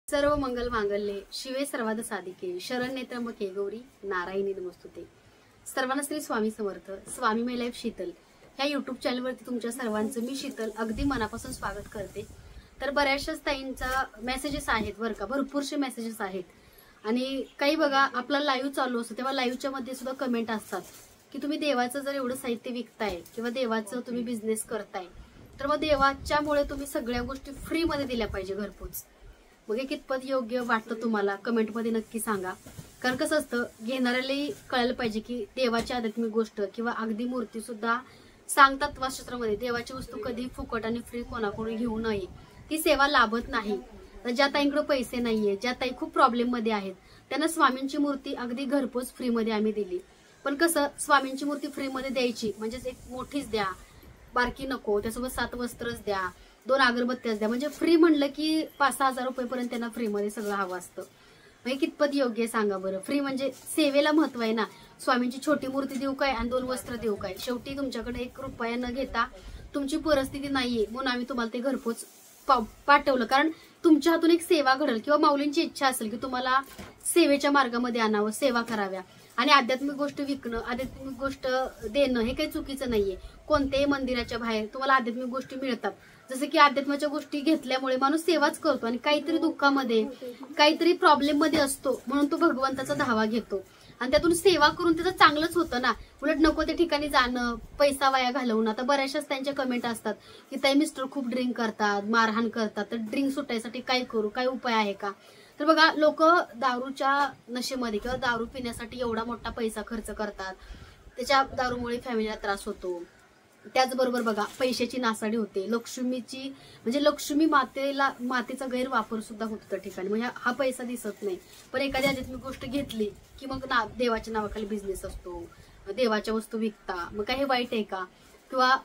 सर्व मंगल मांगल्ये शिवे सर्वाद साधिके शरण्ये त्र्यंबके गौरी नारायणी नमस्तुते। सर्वांना श्री स्वामी समर्थ। स्वामी माय लाईफ शीतल ह्या युट्यूब चॅनलवरती तुमच्या सर्वांचं मी शीतल अगदी मनापासून स्वागत करते। तर बऱ्याचशा ताईंचा मेसेजेस आहेत बरं का, भरपूरशे मेसेजेस आहेत आणि काही बघा आपला लाईव्ह चालू असतो तेव्हा लाईव्हच्या मध्ये सुद्धा कमेंट असतात की तुम्ही देवाचं जर एवढं साहित्य विकताय किंवा देवाचं तुम्ही बिझनेस करताय तर मग देवाच्यामुळे तुम्ही सगळ्या गोष्टी फ्री मध्ये दिल्या पाहिजे घरपोच। मग हे कितपत योग्य वाटतं तुम्हाला कमेंट मध्ये नक्की सांगा। कारण कसं असतं घेणाऱ्यालाही कळायला पाहिजे की देवाची आध्यात्मिक गोष्ट किंवा अगदी मूर्ती सुद्धा सांगतात वास्तुशास्त्रामध्ये देवाची वस्तू कधी फुकट आणि फ्री कोणाकडून घेऊ नये, ती सेवा लाभत नाही। ज्या ताईंकडे पैसे नाहीये, ज्या ताई खूप प्रॉब्लेम मध्ये आहेत त्यांना स्वामींची मूर्ती अगदी घरपोच फ्री मध्ये आम्ही दिली। पण कसं स्वामींची मूर्ती फ्री मध्ये द्यायची म्हणजे एक मोठीच द्या, बारकी नको, त्यासोबत 7 वस्त्रच द्या, 2 अगरबत्त्याच द्या, म्हणजे फ्री म्हणलं की 5-6 हजार रुपयेपर्यंत त्यांना फ्री मध्ये सगळं हवं असतं। म्हणजे कितपत योग्य सांगा बरं। फ्री म्हणजे सेवेला महत्व आहे ना। स्वामींची छोटी मूर्ती देऊ काय आणि 2 वस्त्र देऊ काय, शेवटी तुमच्याकडे 1 रुपया न घेता तुमची परिस्थिती नाहीये म्हणून आम्ही तुम्हाला ते घरपोच पाठवलं। कारण तुमच्या हातून एक सेवा घडेल किंवा माऊलींची इच्छा असेल की तुम्हाला सेवेच्या मार्गामध्ये आणावं, सेवा कराव्या। आणि आध्यात्मिक गोष्ट विकणं, आध्यात्मिक गोष्ट देणं हे काही चुकीचं नाहीये। कोणत्याही मंदिराच्या बाहेर तुम्हाला आध्यात्मिक गोष्टी मिळतात, जसं की अध्यात्माच्या गोष्टी घेतल्यामुळे माणूस सेवाच करतो आणि काहीतरी दुःखामध्ये काहीतरी प्रॉब्लेम मध्ये असतो म्हणून तो भगवंताचा धावा घेतो आणि त्यातून सेवा करून त्याचं चांगलंच होतं ना। उलट नको त्या ठिकाणी जाणं, पैसा वाया घालवणं। आता बऱ्याचशाच त्यांच्या कमेंट असतात की ताई मिस्टर खूप ड्रिंक करतात, मारहाण करतात, तर ड्रिंक सुटायसाठी काय करू, काय उपाय आहे का? तर बघा लोक दारूच्या नशेमध्ये किंवा दारू पिण्यासाठी एवढा मोठा पैसा खर्च करतात, त्याच्या दारूमुळे फॅमिलीला त्रास होतो। त्याचबरोबर बघा पैशाची नासाडी होते, लक्ष्मीची म्हणजे लक्ष्मी मातेचा गैरवापर सुद्धा होतो त्या ठिकाणी। म्हणजे हा पैसा दिसत नाही पण एखादी आध्यात्मिक गोष्ट घेतली की मग देवाच्या नावाखाली बिझनेस असतो, देवाच्या वस्तू विकता, मग काय हे वाईट आहे का? किंवा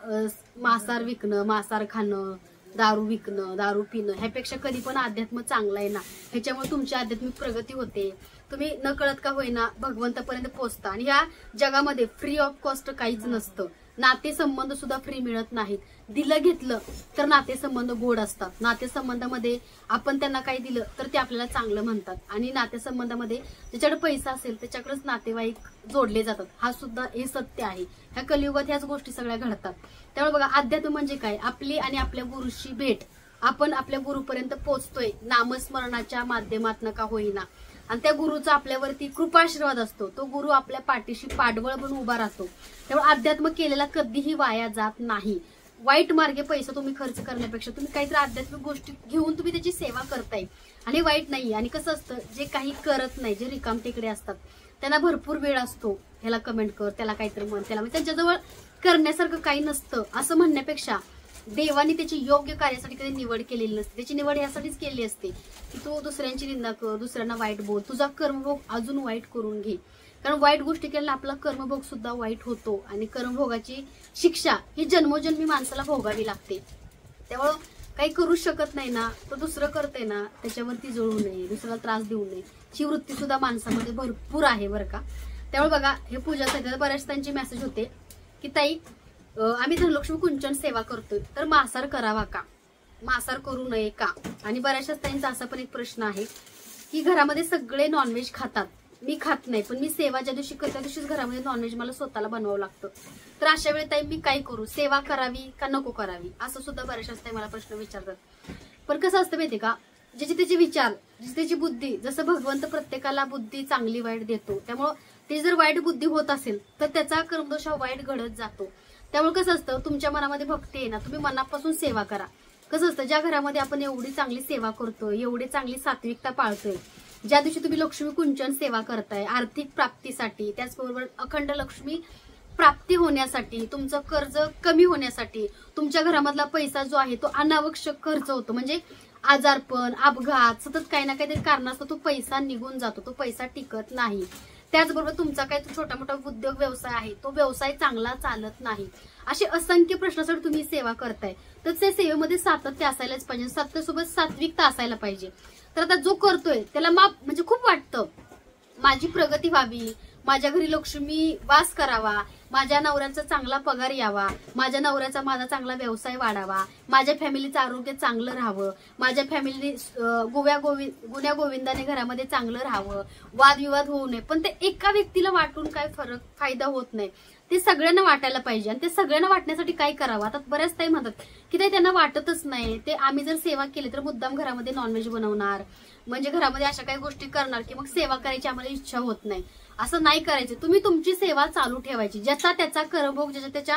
मांसाहार विकणं, मांसाहार खाणं, दारू विकणं, दारू पिणं ह्यापेक्षा कधी पण अध्यात्म चांगला आहे ना। ह्याच्यामुळे तुमची आध्यात्मिक प्रगती होते, तुम्ही न कळत का होईना भगवंतापर्यंत पोहोचता। आणि ह्या जगामध्ये फ्री ऑफ कॉस्ट काहीच नसतं, नातेसंबंध सुद्धा फ्री मिळत नाहीत। दिलं घेतलं तर नातेसंबंध गोड असतात, नातेसंबंधामध्ये आपण त्यांना काही दिलं तर ते आपल्याला चांगलं म्हणतात आणि नातेसंबंधामध्ये ज्याच्याकडे पैसा असेल त्याच्याकडेच नातेवाईक जोडले जातात, हा सुद्धा हे सत्य आहे। ह्या कलियुगात ह्याच गोष्टी सगळ्या घडतात। त्यामुळे बघा अध्यात्म म्हणजे काय, आपली आणि आपल्या गुरुशी भेट, आपण आपल्या गुरुपर्यंत पोहोचतोय नामस्मरणाच्या माध्यमातून का होईना आणि त्या गुरुचा आपल्यावरती कृपाशीर्वाद असतो, तो गुरु आपल्या पाठीशी पाठबळ बनून उभा राहतो। त्यामुळे अध्यात्म केलेला कधीही वाया जात नाही। वाईट मार्गे पैसा तुम्ही खर्च करण्यापेक्षा तुम्ही काहीतरी आध्यात्मिक गोष्टी घेऊन तुम्ही त्याची सेवा करताय आणि वाईट नाही। आणि कसं असतं जे काही करत नाही, जे रिकामटेकडे असतात त्यांना भरपूर वेळ असतो, ह्याला कमेंट कर, त्याला काहीतरी म्हण, त्याला त्यांच्याजवळ करण्यासारखं काही नसतं असं म्हणण्यापेक्षा देवाने त्याची योग्य कार्यासाठी कधी निवड केलेली नसते, त्याची निवड यासाठीच केली असते की तू दुसऱ्यांची निंदा कर, दुसऱ्यांना वाईट बोल, तुझा कर्मभोग अजून वाईट करून घे। कारण वाईट गोष्टी केल्याने आपला कर्मभोग सुद्धा वाईट होतो आणि कर्मभोगाची शिक्षा ही जन्मोजन्मी माणसाला भोगावी लागते। त्यामुळं काही करू शकत नाही ना तर दुसरं करते ना त्याच्यावरती जळू नये, दुसऱ्याला त्रास देऊ नये, ही वृत्ती सुद्धा माणसामध्ये भरपूर आहे बरं का। त्यामुळे बघा हे पूजासाठी बऱ्याच त्यांची मेसेज होते की ताई आम्ही धनलक्ष्मी कुंचन सेवा करतोय तर मांसाहार करावा का, मांसाहार करू नये का? आणि बऱ्याचशाच ताईंचा असा पण एक प्रश्न आहे की घरामध्ये सगळे नॉनव्हेज खातात, मी खात नाही पण मी सेवा ज्या दिवशी करते त्या दिवशीच घरामध्ये नॉनव्हेज मला स्वतःला बनवावं लागतं, तर अशा वेळी ताई मी काय करू, सेवा करावी का नको करावी, असं सुद्धा बऱ्याचशाच ताई मला प्रश्न विचारतात। पण कसं असतं माहितीये का, ज्याचे त्याचे विचार, ज्याची त्याची बुद्धी, जसं भगवंत प्रत्येकाला बुद्धी चांगली वाईट देतो, त्यामुळं ते जर वाईट बुद्धी होत असेल तर त्याचा कर्मदोष हा वाईट घडत जातो। त्यामुळे कसं असतं तुमच्या मनामध्ये भक्ती आहे ना, तुम्ही मनापासून सेवा करा। कसं असतं ज्या घरामध्ये आपण एवढी चांगली सेवा करतोय, एवढी चांगली सात्विकता पाळतोय, ज्या दिवशी तुम्ही लक्ष्मी कुंचन सेवा करताय आर्थिक प्राप्तीसाठी, त्याचबरोबर अखंड लक्ष्मी प्राप्ती होण्यासाठी, तुमचं कर्ज कमी होण्यासाठी, तुमच्या घरामधला पैसा जो आहे तो अनावश्यक खर्च होतो, म्हणजे आजारपण, अपघात, सतत काही ना काहीतरी कारणास्तव तो पैसा निघून जातो, तो पैसा टिकत नाही। त्याचबरोबर तुमचा काही छोटा मोठा उद्योग व्यवसाय आहे तो व्यवसाय चांगला चालत नाही, असे असंख्य प्रश्नासाठी तुम्ही सेवा करताय, तर त्या सेवेमध्ये सातत्य असायलाच पाहिजे, सत्यासोबत सात्विकता असायला पाहिजे। तर आता जो करतोय त्याला म्हणजे खूप वाटतं माझी प्रगती व्हावी, माझ्या घरी लक्ष्मी वास करावा, माझ्या नवऱ्याचा चांगला पगार यावा, माझ्या नवऱ्याचा माझा चांगला व्यवसाय वाढावा, माझ्या फॅमिलीचं आरोग्य चांगलं राहावं, माझ्या फॅमिली गुण्या गोविंदाने घरामध्ये चांगलं राहावं, वादविवाद होऊ नये. पण ते एका व्यक्तीला वाटून काय फायदा होत नाही. ते सगळ्यांना वाटायला पाहिजे. आणि ते सगळ्यांना वाटण्यासाठी काय करावं. आता बऱ्याच ताई म्हणतात की ताई त्यांना वाटतच नाही, ते आम्ही जर सेवा केली तर मुद्दाम घरामध्ये नॉनव्हेज बनवणार, म्हणजे घरामध्ये अशा काही गोष्टी करणार की मग सेवा करायची आम्हाला इच्छा होत नाही. असं नाही करायचं. तुम्ही तुमची सेवा चालू ठेवायची. ज्याचा त्याचा करभोग ज्याच्या त्याच्या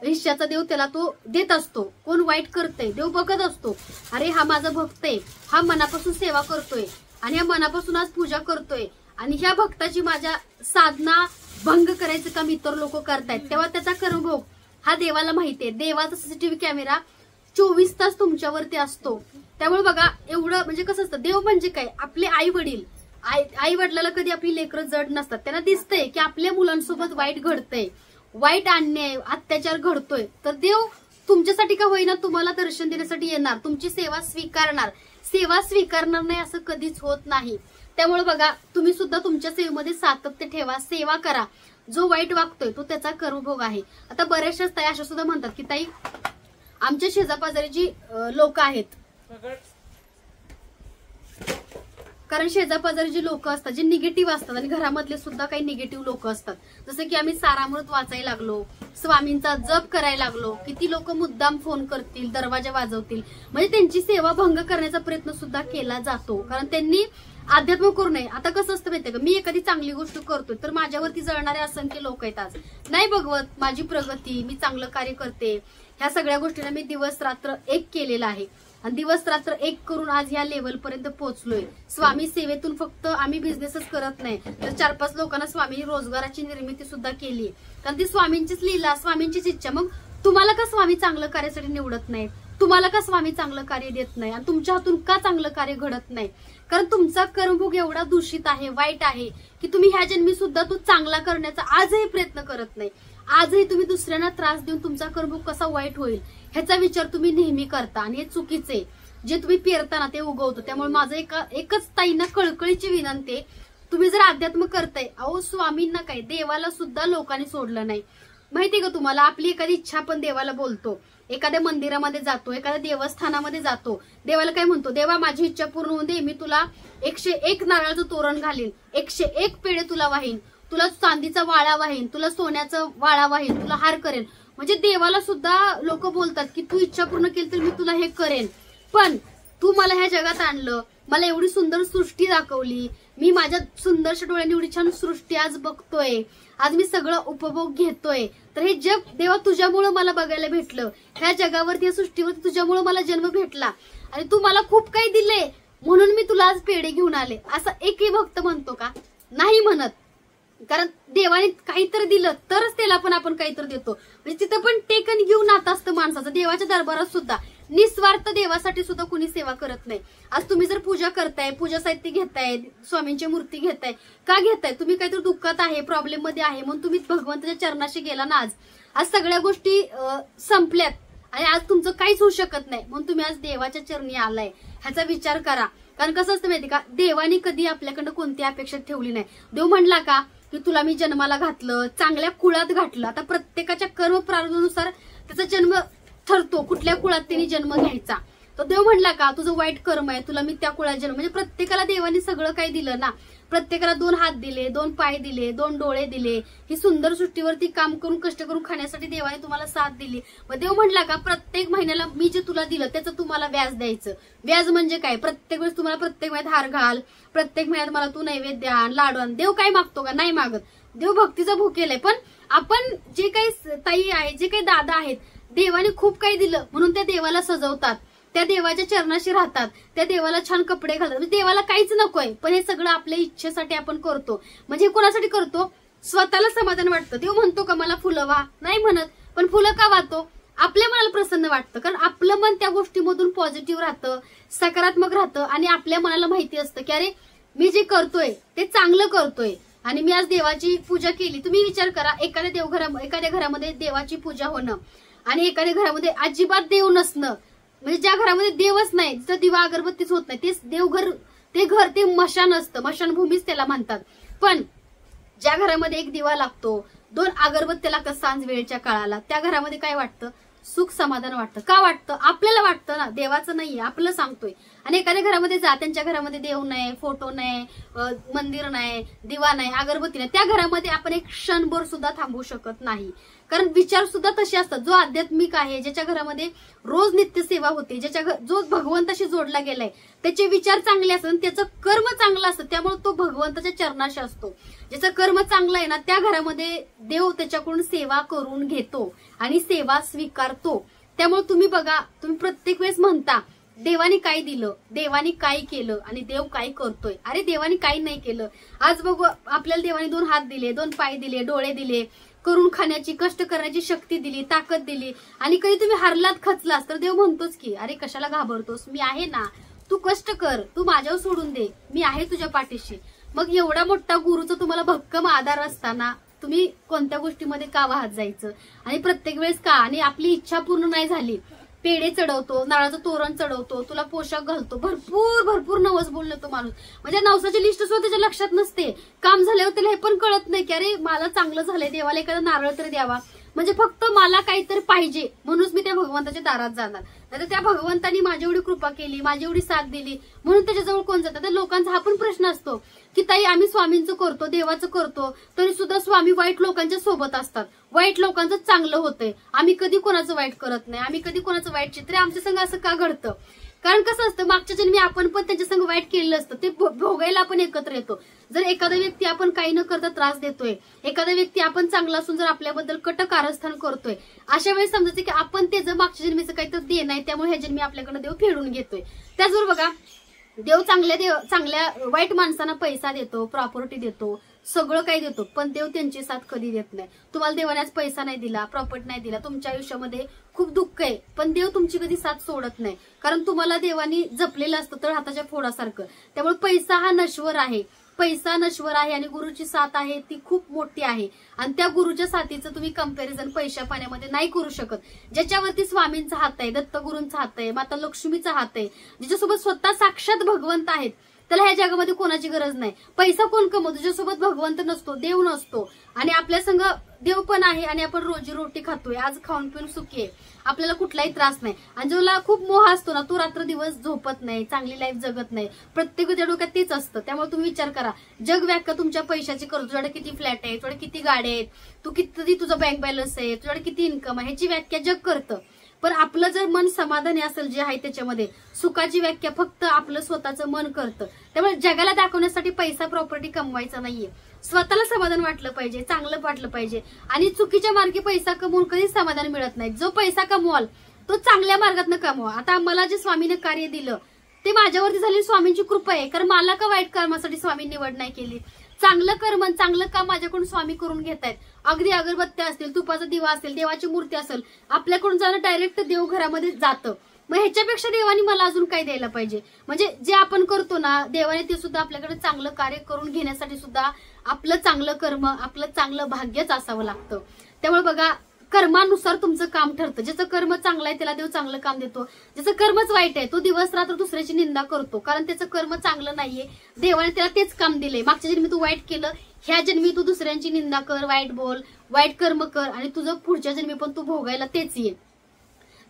हिश्श्याचा देव त्याला तो देत असतो. कोण वाईट करतंय देव बघत असतो. अरे हा माझा भक्त आहे, हा मनापासून सेवा करतोय आणि हा मनापासून आज पूजा करतोय आणि ह्या भक्ताची माझ्या साधना भंग करायचं काम इतर लोक करतायत, तेव्हा त्याचा कर्मभोग हा देवाला माहितीये. देवाचा सीसीटीव्ही कॅमेरा 24 तास तुमच्यावरती असतो. त्यामुळे बघा एवढं म्हणजे कसं असतं, देव म्हणजे काय, आपले आई वडील. आई वडिलाला कधी आपली लेकरं जड नसतात. त्यांना दिसतंय की आपल्या मुलांसोबत वाईट घडतंय, वाईट अन्याय अत्याचार घडतोय, तर देव तुमच्यासाठी का होईना तुम्हाला दर्शन देण्यासाठी येणार, तुमची सेवा स्वीकारणार. सेवा स्वीकारणार नाही असं कधीच होत नाही. त्यामुळे बघा तुम्ही सुद्धा तुमच्या सेवेमध्ये सातत्य ठेवा, सेवा करा. जो वाईट वागतोय तो त्याचा कर्मभोग आहे. आता बऱ्याचशाच ताई अशा सुद्धा म्हणतात की ताई आमच्या शेजापाजारी जी लोक आहेत, कारण शेजापाजारी जी लोक असतात जे निगेटिव्ह असतात आणि घरामधले सुद्धा काही निगेटिव्ह लोक असतात. जसं की आम्ही सारामृत वाचायला लागलो, स्वामींचा जप करायला लागलो, किती लोक मुद्दाम फोन करतील, दरवाजा वाजवतील, म्हणजे त्यांची सेवा भंग करण्याचा प्रयत्न सुद्धा केला जातो. कारण त्यांनी अध्यात्म करू नये. आता कसं असतं माहितीये का, मी एखादी चांगली गोष्ट करतोय तर माझ्यावरती जळणारे असंख्य लोक आहेत. आज नाही बघवत माझी प्रगती, मी चांगलं कार्य करते, ह्या सगळ्या गोष्टींना मी दिवस रात्र एक केलेला आहे आणि दिवस रात्र एक करून आज ह्या लेवल पर्यंत पोहोचलोय. स्वामी सेवेतून फक्त आम्ही बिझनेसच करत नाही तर 4-5 लोकांना स्वामी रोजगाराची निर्मिती सुद्धा केली. कारण ती स्वामींचीच लीला, स्वामींचीच इच्छा. मग तुम्हाला का स्वामी चांगलं कार्यासाठी निवडत नाही, तुम्हाला का स्वामी चांगलं कार्य देत नाही आणि तुमच्या हातून का चांगलं कार्य घडत नाही? कारण तुमचा कर्मभोग एवढा दूषित आहे, वाईट आहे की तुम्ही ह्या जन्मी सुद्धा तो चांगला करण्याचा आजही प्रयत्न करत नाही. आजही तुम्ही दुसऱ्यांना त्रास देऊन तुमचा कर्मभोग कसा वाईट होईल ह्याचा विचार तुम्ही नेहमी करता आणि हे चुकीचे. जे तुम्ही पेरताना ते उगवतो. त्यामुळे माझं एकच ताईंना कळकळीची विनंती, तुम्ही जर अध्यात्म करताय, अहो स्वामींना काय, देवाला सुद्धा लोकांनी सोडलं नाही. माहितीये का तुम्हाला, आपली एखादी इच्छा आपण देवाला बोलतो, एखाद्या मंदिरामध्ये जातो, एखाद्या देवस्थानामध्ये जातो, देवाला काय म्हणतो, देवा माझी इच्छा पूर्ण होऊन दे, मी तुला 101 नारळाचं तोरण घालीन, 101 पेढे तुला वाहीन, तुला चांदीचा वाळा वाहीन, तुला सोन्याचा वाळा वाहीन, तुला हार करेन. म्हणजे देवाला सुद्धा लोक बोलतात की तू इच्छा पूर्ण केली तर मी तुला हे करेन. पण तू मला ह्या जगात आणलं, मला एवढी सुंदर सृष्टी दाखवली, मी माझ्या सुंदरशा डोळ्यांनी एवढी छान सृष्टी आज बघतोय, आज मी सगळं उपभोग घेतोय, तर हे जग देवा तुझ्यामुळं मला बघायला भेटलं, ह्या जगावरती, या सृष्टीवरती तुझ्यामुळं मला जन्म भेटला आणि तू मला खूप काही दिले म्हणून मी तुला आज पेढे घेऊन आले. असं एकही भक्त म्हणतो का? नाही म्हणत. कारण देवाने काहीतरी दिलं तरच त्याला पण आपण काहीतरी देतो. म्हणजे तिथं पण टेकन घेऊन नातं असतं माणसाचं. देवाच्या दरबारात सुद्धा निस्वार्थ देवासाठी सुद्धा कुणी सेवा करत नाही. आज तुम्ही जर पूजा करताय, पूजा साहित्य घेताय, स्वामींची मूर्ती घेताय, का घेताय? तुम्ही काहीतरी दुःखात आहे, प्रॉब्लेम मध्ये आहे म्हणून तुम्ही भगवंताच्या चरणाशी गेला ना. आज सगळ्या गोष्टी संपल्यात आणि आज तुमचं काहीच होऊ शकत नाही म्हणून तुम्ही आज देवाच्या चरणी आलाय, ह्याचा विचार करा. कारण कसं असतं माहिती का, देवाने कधी आपल्याकडे कोणती अपेक्षा ठेवली नाही. देव म्हणला का की तुला मी जन्माला घातलं, चांगल्या कुळात घातलं. आता प्रत्येकाच्या कर्म प्रारंभानुसार त्याचा जन्म ठरतो, कुठल्या कुळात त्यांनी जन्म घ्यायचा. तर देव म्हणला का तुझं वाईट कर्म आहे, तुला मी त्या कुळात जन्म. म्हणजे प्रत्येकाला देवाने सगळं काही दिलं ना. प्रत्येकाला 2 हात दिले, 2 पाय दिले, 2 डोळे दिले. ही सुंदर सृष्टीवरती काम करून कष्ट करून खाण्यासाठी देवाने तुम्हाला साथ दिली. मग देव म्हणला का प्रत्येक महिन्याला मी जे तुला दिलं त्याचं तुम्हाला व्याज द्यायचं. व्याज म्हणजे काय? प्रत्येक वेळेस तुम्हाला प्रत्येक महिन्यात हार घाल, प्रत्येक महिन्यात मला तू नैवेद्य आण, लाडू आण. देव काय मागतो का? नाही मागत. देव भक्तीचा भूकेलाय. पण आपण जे काही ताई आहे, जे काही दादा आहेत, देवाने खूप काही दिलं म्हणून त्या देवाला सजवतात, त्या देवाच्या चरणाशी राहतात, त्या देवाला छान कपडे घालतात. म्हणजे देवाला काहीच नकोय पण हे सगळं आपल्या इच्छेसाठी आपण करतो. म्हणजे कोणासाठी करतो? स्वतःला समाधान वाटतं. देव म्हणतो का मला फुलं वाह? नाही म्हणत. पण फुलं का वाहतो? आपल्या मनाला प्रसन्न वाटतं. कारण आपलं मन त्या गोष्टीमधून पॉझिटिव्ह राहतं, सकारात्मक राहतं आणि आपल्या मनाला माहिती असतं की अरे मी जे करतोय ते चांगलं करतोय आणि मी आज देवाची पूजा केली. तुम्ही विचार करा, एखाद्या घरामध्ये देवाची पूजा होणं आणि एखाद्या घरामध्ये अजिबात देव नसणं. म्हणजे ज्या घरामध्ये देवच नाही, तिथं दिवा अगरबत्तीच होत नाही, तेच देवघर, ते घर ते मशान असतं, मशानभूमीच त्याला म्हणतात. पण ज्या घरामध्ये एक दिवा लागतो, 2 अगरबत्त्याला का सांज वेळच्या काळाला, त्या घरामध्ये काय वाटतं? सुख समाधान वाटतं. का वाटतं? आपल्याला वाटतं ना, देवाचं नाहीये, आपलं सांगतोय. आणि एखाद्या घरामध्ये जा, त्यांच्या घरामध्ये देव नाही, फोटो नाही, मंदिर नाही, दिवा नाही, अगरबत्ती नाही, त्या घरामध्ये आपण एक क्षणभर सुद्धा थांबू शकत नाही. कारण विचार सुद्धा तसे असतात. जो आध्यात्मिक आहे, ज्याच्या घरामध्ये रोज नित्य सेवा होते, जो भगवंताशी जोडला गेलाय, त्याचे विचार चांगले असतात, त्याचं कर्म चांगलं असतं, त्यामुळे तो भगवंताच्या चरणाशी असतो. ज्याचं कर्म चांगलं आहे ना, त्या घरामध्ये देव त्याच्याकडून सेवा करून घेतो आणि सेवा स्वीकारतो. त्यामुळे तुम्ही बघा, तुम्ही प्रत्येक वेळेस म्हणता देवाने काय दिलं, देवाने काय केलं आणि देव काय करतोय. अरे देवाने काही नाही केलं. आज बघू, आपल्याला देवाने 2 हात दिले, 2 पाय दिले, डोळे दिले, करून खाण्याची, कष्ट करण्याची शक्ती दिली, ताकद दिली. आणि कधी तुम्ही हरलात, खचलास तर देव म्हणतोच की अरे कशाला घाबरतोस, मी आहे ना, तू कष्ट कर, तू माझ्यावर सोडून दे, मी आहे तुझ्या पाठीशी. मग एवढा मोठा गुरुचा तुम्हाला भक्कम आधार असताना तुम्ही कोणत्या गोष्टीमध्ये का वाहत जायचं? आणि प्रत्येक वेळेस का? आणि आपली इच्छा पूर्ण नाही झाली, पेढे चढवतो, नारळाचं तोरण चढवतो, तुला पोशाख घालतो, भरपूर नवस बोलणं तो माणूस. म्हणजे नवसाची लिस्ट सुद्धा त्याच्या लक्षात नसते. काम झाल्यावर त्याला हे पण कळत नाही की अरे मला चांगलं झालंय, देवाला एखादा नारळ तरी द्यावा. म्हणजे फक्त मला काहीतरी पाहिजे म्हणूनच मी त्या भगवंताच्या दारात जाणार. नाहीतर त्या भगवंतानी माझी एवढी कृपा केली, माझी एवढी साथ दिली म्हणून त्याच्याजवळ कोण जातात? तर लोकांचा हा पण प्रश्न असतो की ताई आम्ही स्वामींचं करतो, देवाचं करतो, तरी सुद्धा स्वामी वाईट लोकांच्या सोबत असतात, वाईट लोकांचं चांगलं होतंय, आम्ही कधी कोणाचं वाईट करत नाही, आम्ही कधी कोणाचं वाईट चित्र, आमच्या संग असं का घडतं? कारण कसं असतं, मागच्या जन्मी आपण पण त्यांच्या संग वाईट केलेलं असतं, ते भोगायला आपण एकत्र येतो. जर एखादा व्यक्ती आपण काही न करता त्रास देतोय, एखादा व्यक्ती आपण चांगला असून जर आपल्याबद्दल कट कारस्थान करतोय, अशा वेळेस समजायचं की आपण ते जर मागच्या जन्मीचं काहीतरी देणं आहे, त्यामुळे ह्या जन्मी आपल्याकडे देव फेडून घेतोय. त्याचबरोबर बघा, देव चांगल्या वाईट माणसांना पैसा देतो, प्रॉपर्टी देतो, सगळं काही देतो, पण देव त्यांची साथ कधी देत नाही. तुम्हाला देवाने आज पैसा नाही दिला, प्रॉपर्टी नाही दिला, तुमच्या आयुष्यामध्ये खूप दुःख आहे, पण देव तुमची कधी साथ सोडत नाही. कारण तुम्हाला देवानी जपलेलं असतं तर हाताच्या फोडासारखं. त्यामुळे पैसा हा नश्वर आहे, पैसा नश्वर आहे आणि गुरुची साथ आहे ती खूप मोठी आहे. आणि त्या गुरुच्या साथीचं तुम्ही कंपॅरिझन पैशा पाण्यामध्ये नाही करू शकत. ज्याच्यावरती स्वामींचा हात आहे, दत्तगुरूंचा हात आहे, माता लक्ष्मीचा हात आहे, ज्याच्यासोबत स्वतः साक्षात भगवंत आहेत, त्याला ह्या जगामध्ये कोणाची गरज नाही. पैसा कोण कमवतो? ज्याच्यासोबत भगवंत नसतो, देव नसतो, आणि आपल्या संग देव पण आहे आणि आपण रोजी रोटी खातोय, आज खाऊन पिऊन सुखी आहे, आपल्याला कुठलाही त्रास नाही. आणि ज्याला खूप मोह असतो ना, तो रात्र दिवस झोपत नाही, चांगली लाईफ जगत नाही, प्रत्येक त्या डोक्यात तेच असतं. त्यामुळे तुम्ही विचार करा, जग व्याख्या तुमच्या पैशाची करतो, तुझ्याकडे किती फ्लॅट आहे, तुझ्याकडे किती गाड्या आहेत, तू किती तुझा बँक बॅलन्स आहे, तुझ्याकडे किती इन्कम आहे, ह्याची व्याख्या जग करतं. पण आपलं जर मन समाधानी असेल, जे आहे त्याच्यामध्ये, सुखाची व्याख्या फक्त आपलं स्वतःचं मन करतं. त्यामुळे जगाला दाखवण्यासाठी पैसा प्रॉपर्टी कमवायचा नाहीये, स्वतःला समाधान वाटलं पाहिजे, चांगलं वाटलं पाहिजे. आणि चुकीच्या मार्गे पैसा कमवून कधीच समाधान मिळत नाही. जो पैसा कमवाल तो चांगल्या मार्गातनं कमवा. आता मला जे स्वामीने कार्य दिलं ते माझ्यावरती झालेली स्वामींची कृपा आहे. कारण मला का वाईट कर्मासाठी स्वामी निवड नाही केली? चांगलं कर्म, चांगलं काम माझ्याकडून स्वामी करून घेतायत. अगदी अगरबत्त्या असतील, तुपाचा दिवा असेल, देवाची मूर्ती असेल, आपल्याकडून जाणं डायरेक्ट देव घरामध्ये जातं. मग ह्याच्यापेक्षा देवानी मला अजून काय द्यायला पाहिजे? म्हणजे जे आपण करतो ना, देवाने ते सुद्धा आपल्याकडे चांगलं कार्य करून घेण्यासाठी सुद्धा आपलं चांगलं कर्म, आपलं चांगलं भाग्यच असावं लागतं. त्यामुळे बघा, कर्मानुसार तुमचं काम ठरतं. ज्याचं कर्म चांगलं आहे त्याला देव चांगलं काम देतो, ज्याचं कर्मच वाईट आहे तो दिवस रात्र दुसऱ्याची निंदा करतो, कारण त्याचं कर्म चांगलं नाहीये. देवाने त्याला तेच काम दिलंय. मागच्या जन्मी तू वाईट केलं, ह्या जन्मी तू दुसऱ्यांची निंदा कर, वाईट बोल, वाईट कर्म कर, आणि तुझं पुढच्या जन्मी पण तू भोगायला तेच ये.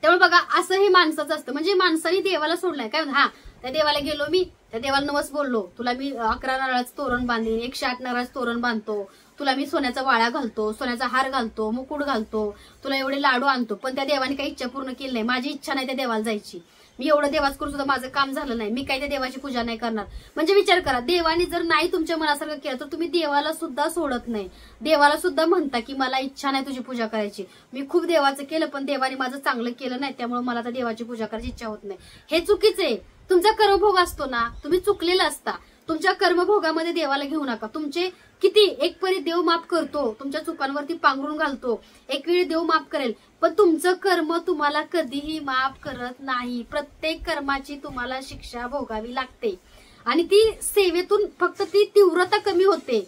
त्यामुळे बघा, असं हे माणसाचं असतं. म्हणजे माणसाने देवाला सोडलाय काय, हा त्या देवाला गेलो मी, त्या देवाला नवस बोललो, तुला मी 11 नारळाचं तोरण बांधीन, 108 नारळाचं तोरण बांधतो, तुला मी सोन्याचा वाळा घालतो, सोन्याचा हार घालतो, मुकुट घालतो, तुला एवढे लाडू आणतो. पण त्या देवाने काही इच्छा पूर्ण केली नाही. माझी इच्छा नाही त्या देवाला जायची, मी एवढं देवाच करून सुद्धा माझं काम झालं नाही, मी काही त्या देवाची पूजा नाही करणार. म्हणजे विचार करा, देवाने जर नाही तुमच्या मनासारखं केलं तर तुम्ही देवाला सुद्धा सोडत नाही. देवाला सुद्धा म्हणता की मला इच्छा नाही तुझी पूजा करायची, मी खूप देवाचं केलं पण देवाने माझं चांगलं केलं नाही, त्यामुळे मला त्या देवाची पूजा करायची इच्छा होत नाही. हे चुकीचं आहे. तुमचा कर्मभोग असतो ना, तुम्ही चुकलेला असता. तुमच्या कर्मभोगामध्ये देवाला घेऊ नका. तुमचे किती एक परी देव माफ करतो, तुमच्या चुकांवरती पांघरून घालतो, एक वेळी देव माफ करेल, पण तुमचं कर्म तुम्हाला कधीही माफ करत नाही. प्रत्येक कर्माची तुम्हाला शिक्षा भोगावी लागते आणि ती सेवेतून फक्त ती तीव्रता कमी होते.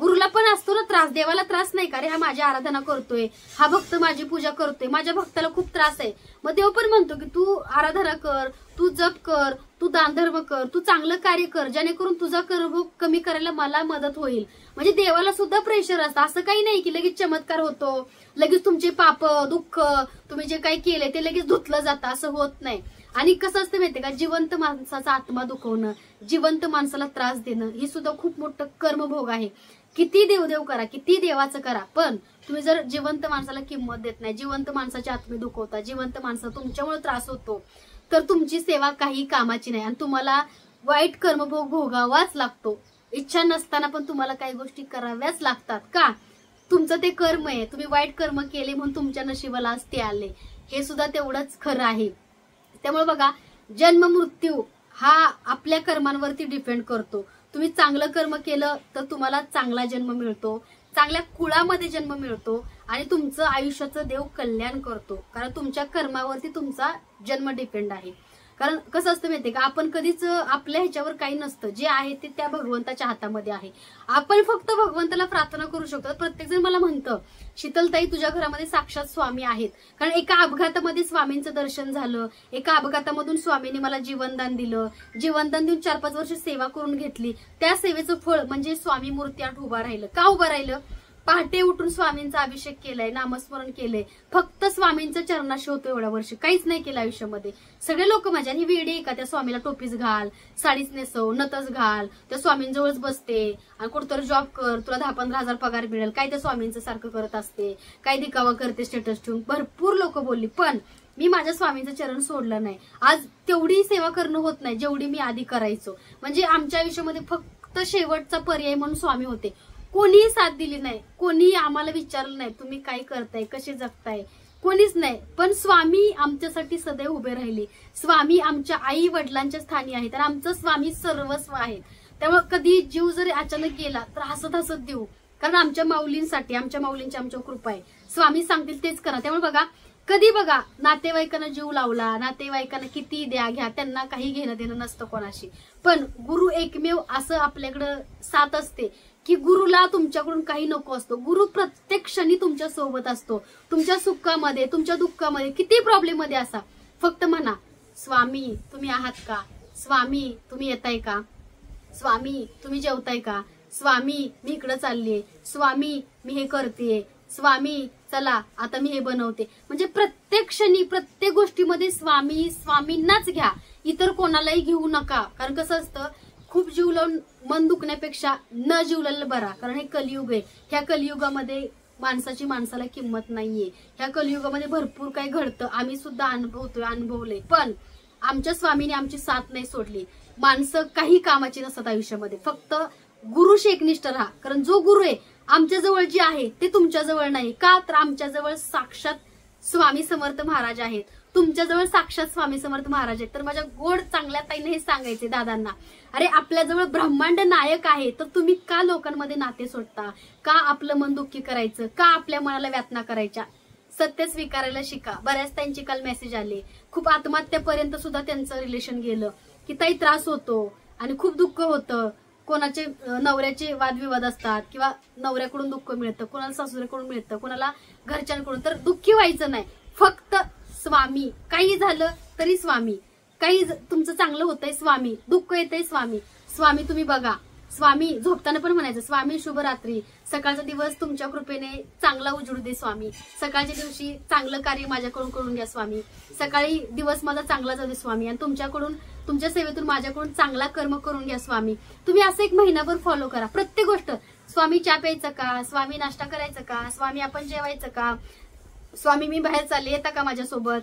गुरुला पण असतो ना त्रास, देवाला त्रास नाही का रे, हा माझी आराधना करतोय, हा भक्त माझी पूजा करतोय, माझ्या भक्ताला खूप त्रास आहे. मग देव पण म्हणतो की तू आराधना कर, तू जप कर, तू दानधर्म कर, तू चांगलं कार्य कर, जेणेकरून तुझा कर्मभोग कमी करायला मला मदत होईल. म्हणजे देवाला सुद्धा प्रेशर असतं. असं काही नाही की लगेच चमत्कार होतो, लगेच तुमचे पाप दुःख तुम्ही जे काही केले ते लगेच धुतलं जातं, असं होत नाही. आणि कसं असतं माहितीये का, जिवंत माणसाचा आत्मा दुखवणं, जिवंत माणसाला त्रास देणं, ही सुद्धा खूप मोठं कर्मभोग आहे. किती देवदेव करा, किती देवाचं करा, पण तुम्ही जर जिवंत माणसाला किंमत देत नाही, जिवंत माणसाचे आत्मे दुखवता, जिवंत माणसा तुमच्यामुळे त्रास होतो, तर तुमची सेवा काही कामाची नाही आणि तुम्हाला वाईट कर्मभोग भोगावाच लागतो. इच्छा नसताना पण तुम्हाला काही गोष्टी कराव्याच लागतात. का? तुमचं ते कर्म आहे, तुम्ही वाईट कर्म केले म्हणून तुमच्या नशिबाला आज ते आले, हे सुद्धा तेवढंच खरं आहे. त्यामुळे बघा, जन्म मृत्यू हा आपल्या कर्मांवरती डिपेंड करतो. तुम्ही चांगलं कर्म केलं तर तुम्हाला चांगला जन्म मिळतो, चांगल्या कुळामध्ये जन्म मिळतो आणि तुमचं आयुष्याचं देव कल्याण करतो, कारण तुमच्या कर्मावरती तुमचा जन्म डिपेंड आहे. कारण कसं असतं माहितीये का, आपण कधीच आपल्या ह्याच्यावर काही नसतं, जे आहे ते त्या भगवंताच्या हातामध्ये आहे. आपण फक्त भगवंताला प्रार्थना करू शकतो. प्रत्येक जण मला म्हणतं शीतलताई तुझ्या घरामध्ये साक्षात स्वामी आहेत, कारण एका अपघातामध्ये स्वामींचं दर्शन झालं, एका अपघातामधून स्वामींनी मला जीवनदान दिलं, जीवनदान देऊन 4-5 वर्ष सेवा करून घेतली, त्या सेवेचं फळ म्हणजे स्वामी मूर्ती आठ उभा राहिलं. का उभं राहिलं? पहाटे उठून स्वामींचा अभिषेक केलाय, नामस्मरण केलंय, फक्त स्वामींच्या चरणाशी होतो एवढ्या वर्ष, काहीच नाही केलं आयुष्यामध्ये. सगळे लोक माझ्या ही वेडी आहे का, त्या स्वामीला टोपीच घाल, साडीच नेसव, नतच घाल, त्या स्वामींजवळच बसते आणि कुठतरी जॉब कर, तुला 10-15 हजार पगार मिळेल, काय त्या स्वामींचं सारखं करत असते, काय दिखावा करते स्टेटस ठेवून, भरपूर लोक बोलली. पण मी माझ्या स्वामींचं चरण सोडलं नाही. आज तेवढी सेवा करणं होत नाही जेवढी मी आधी करायचो. म्हणजे आमच्या आयुष्यामध्ये फक्त शेवटचा पर्याय म्हणून स्वामी होते. कोणीही साथ दिली नाही, कोणी आम्हाला विचारलं नाही तुम्ही काय करताय, कसे जगताय, कोणीच नाही. पण स्वामी आमच्यासाठी सदैव उभे राहिले. स्वामी आमच्या आई वडिलांच्या स्थानी आहेत आणि आमचं स्वामी सर्वस्व आहेत. त्यामुळे कधी जीव जरी अचानक गेला तर हसत हसत देऊ, कारण आमच्या माऊलींसाठी, आमच्या माऊलींची आमच्यावर कृपा आहे. स्वामी सांगतील तेच करा. त्यामुळे बघा, कधी बघा नातेवाईकांना जीव लावला, नातेवाईकांना किती द्या घ्या, त्यांना काही घेणं देणं नसतं कोणाशी, पण गुरु एकमेव असं आपल्याकडं साथ असते की गुरुला तुमच्याकडून काही नको असतो. गुरु प्रत्येक क्षणी तुमच्या सोबत असतो, तुमच्या सुखामध्ये, तुमच्या दुःखामध्ये, किती प्रॉब्लेम मध्ये असा, फक्त म्हणा स्वामी तुम्ही आहात का, स्वामी तुम्ही येताय का, स्वामी तुम्ही जेवताय का, स्वामी मी इकडे चाललीये, स्वामी मी हे करतेय, स्वामी चला आता मी हे बनवते. म्हणजे प्रत्येक क्षणी प्रत्येक गोष्टीमध्ये स्वामी, स्वामींनाच घ्या, इतर कोणालाही घेऊ नका. कारण कसं असतं, खूप जीव लावून मन दुखण्यापेक्षा न जीवलेलं बरा, कारण हे कलियुग आहे. ह्या कलियुगामध्ये माणसाची माणसाला किंमत नाहीये. ह्या कलियुगामध्ये भरपूर काही घडतं, आम्ही सुद्धा अनुभवलंय, पण आमच्या स्वामीने आमची साथ नाही सोडली. माणसं काही कामाची नसतात आयुष्यामध्ये, फक्त गुरुशी एकनिष्ठ राहा. कारण जो गुरु आहे आमच्या जवळ जे आहे ते तुमच्या जवळ नाही. का? तर आमच्या जवळ साक्षात स्वामी समर्थ महाराज आहेत, तुमच्याजवळ साक्षात स्वामी समर्थ महाराज आहेत. तर माझ्या गोड चांगल्या ताईने हे सांगायचे दादांना, अरे आपल्याजवळ ब्रह्मांड नायक आहे, तर तुम्ही का लोकांमध्ये नाते सोडता, का आपलं मन दुःखी करायचं, का आपल्या मनाला व्यातना करायच्या. सत्य स्वीकारायला शिका. बऱ्याच त्यांची काल मेसेज आले, खूप आत्महत्यापर्यंत सुद्धा त्यांचं रिलेशन गेलं की ताई त्रास होतो आणि खूप दुःख होतं. कोणाचे नवऱ्याचे वादविवाद असतात किंवा नवऱ्याकडून दुःख मिळतं, कोणाला सासूऱ्याकडून मिळतं, कोणाला घरच्यांकडून. तर दुःखी व्हायचं नाही, फक्त स्वामी, काही झालं तरी स्वामी, काही तुमचं चांगलं होतंय स्वामी, दुःख येतंय स्वामी, स्वामी तुम्ही बघा. स्वामी झोपताना पण म्हणायचं स्वामी शुभरात्री, सकाळचा दिवस तुमच्या कृपेने चांगला उजळू दे स्वामी, सकाळच्या दिवशी चांगलं कार्य माझ्याकडून करून घ्या स्वामी, सकाळी दिवस माझा चांगला जाऊ दे स्वामी, आणि तुमच्याकडून तुमच्या सेवेतून माझ्याकडून चांगला कर्म करून घ्या स्वामी. तुम्ही असं एक महिनाभर फॉलो करा. प्रत्येक गोष्ट, स्वामी चहा प्यायचं का, स्वामी नाश्ता करायचं का, स्वामी आपण जेवायचं का, स्वामी मी बाहेर चालले येता का माझ्यासोबत,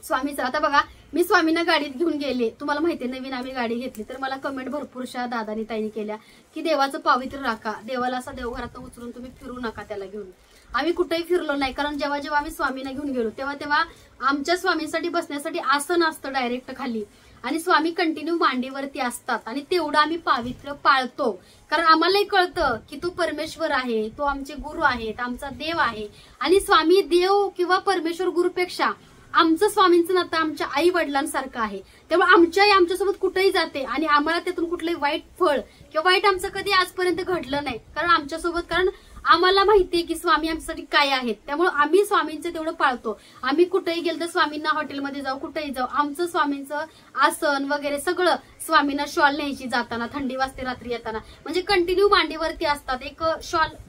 स्वामीचं. आता बघा, मी स्वामींना गाडीत घेऊन गेले, तुम्हाला माहितीये नवीन आम्ही गाडी घेतली, तर मला कमेंट भरपूरशा दादानी ताईनी केल्या की देवाचं पावित्र्य राखा, देवाला असं देवघरात उचलून तुम्ही फिरू नका त्याला घेऊन. आम्ही कुठेही फिरलो नाही, कारण जेव्हा जेव्हा आम्ही स्वामींना घेऊन गेलो तेव्हा आमच्या स्वामींसाठी बसण्यासाठी आसन असतं डायरेक्ट खाली, आणि स्वामी कंटिन्यू मांडीवरती असतात, आणि तेवढं आम्ही पावित्र्य पाळतो. कारण आम्हालाही कळतं की तो परमेश्वर आहे, तो आमचे गुरु आहेत, आमचा देव आहे, आणि स्वामी देव किंवा परमेश्वर गुरुपेक्षा आमचं स्वामींचं नातं आमच्या आई वडिलांसारखं आहे. त्यामुळे आमची आई आमच्यासोबत कुठेही जाते आणि आम्हाला त्यातून कुठलंही वाईट फळ किंवा वाईट आमचं कधी आजपर्यंत घडलं नाही. कारण आम्हाला माहितीये की स्वामी आमच्यासाठी काय आहेत. त्यामुळे आम्ही स्वामींचं तेवढं पाळतो. आम्ही कुठेही गेलो तर स्वामींना हॉटेलमध्ये जाऊ, कुठेही जाऊ, आमचं स्वामींचं आसन वगैरे सगळं, स्वामींना शॉल न्यायची जाताना, थंडी वाजते रात्री येताना, म्हणजे कंटिन्यू मांडीवरती असतात, एक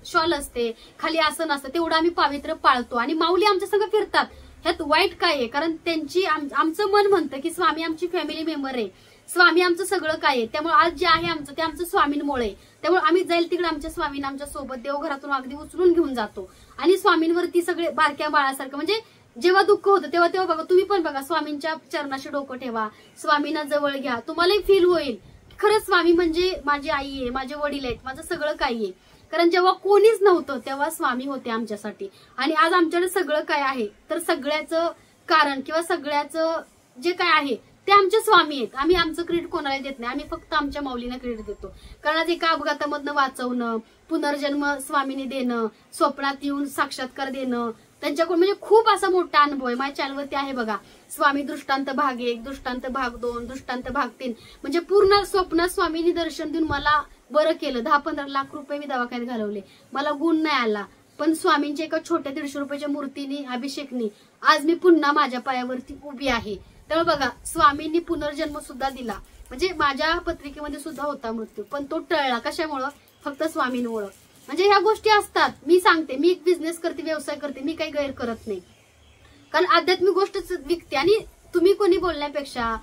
शॉल असते, खाली आसन असतं, तेवढं आम्ही पावित्र्य पाळतो. आणि माऊली आमच्या संग फिरतात. ह्यात वाईट काय आहे? कारण त्यांची आमचं मन म्हणतं की स्वामी आमची फॅमिली मेंबर आहे, स्वामी आमचं सगळं काय आहे. त्यामुळे आज जे आहे आमचं ते आमचं स्वामींमुळे. त्यामुळे आम्ही जाईल तिकडे आमच्या स्वामींना आमच्या सोबत देवघरातून अगदी उचलून घेऊन जातो. आणि स्वामींवरती सगळे बारक्या बाळासारखं, म्हणजे जेव्हा दुःख होतं तेव्हा बघा, तुम्ही पण बघा, स्वामींच्या चरणाशी डोकं ठेवा, स्वामींना जवळ घ्या, तुम्हालाही फील होईल खरंच स्वामी म्हणजे माझी आई आहे, माझे वडील आहेत, माझं सगळं काही आहे. कारण जेव्हा कोणीच नव्हतं तेव्हा स्वामी होते आमच्यासाठी. आणि आज आमच्याकडे सगळं काय आहे तर सगळ्याचं कारण किंवा सगळ्याचं जे काय आहे ते आमचे स्वामी आहेत. आम्ही आमचं क्रेडिट कोणाला देत नाही, आम्ही फक्त आमच्या माऊलींना क्रेडिट देतो. कारण आज एका अपघातामधनं वाचवणं, पुनर्जन्म स्वामीने देणं, स्वप्नात येऊन साक्षात्कार देणं, त्यांच्याकडून म्हणजे खूप असा मोठा अनुभव आहे. माझ्या चॅनलवरती आहे बघा, स्वामी दृष्टांत भाग 1, दृष्टांत भाग 2, दृष्टांत भाग 3, म्हणजे पूर्ण स्वप्नात स्वामींनी दर्शन देऊन मला बरं केलं. 10-15 लाख रुपये मी दवाखान्यात घालवले, मला गुण नाही आला, पण स्वामींच्या एका छोट्या 150 रुपयाच्या मूर्तीने, अभिषेकनी आज मी पुन्हा माझ्या पायावरती उभी आहे. त्यामुळे बघा, स्वामींनी पुनर्जन्म सुद्धा दिला. म्हणजे माझ्या पत्रिकेमध्ये सुद्धा होता मृत्यू, पण तो टळला. कशामुळं? फक्त स्वामींमुळं. म्हणजे ह्या गोष्टी असतात. मी सांगते, मी एक बिझनेस करते, व्यवसाय करते, मी काही गैर करत नाही. कारण आध्यात्मिक गोष्ट विकते. आणि तुम्ही कोणी बोलण्यापेक्षा,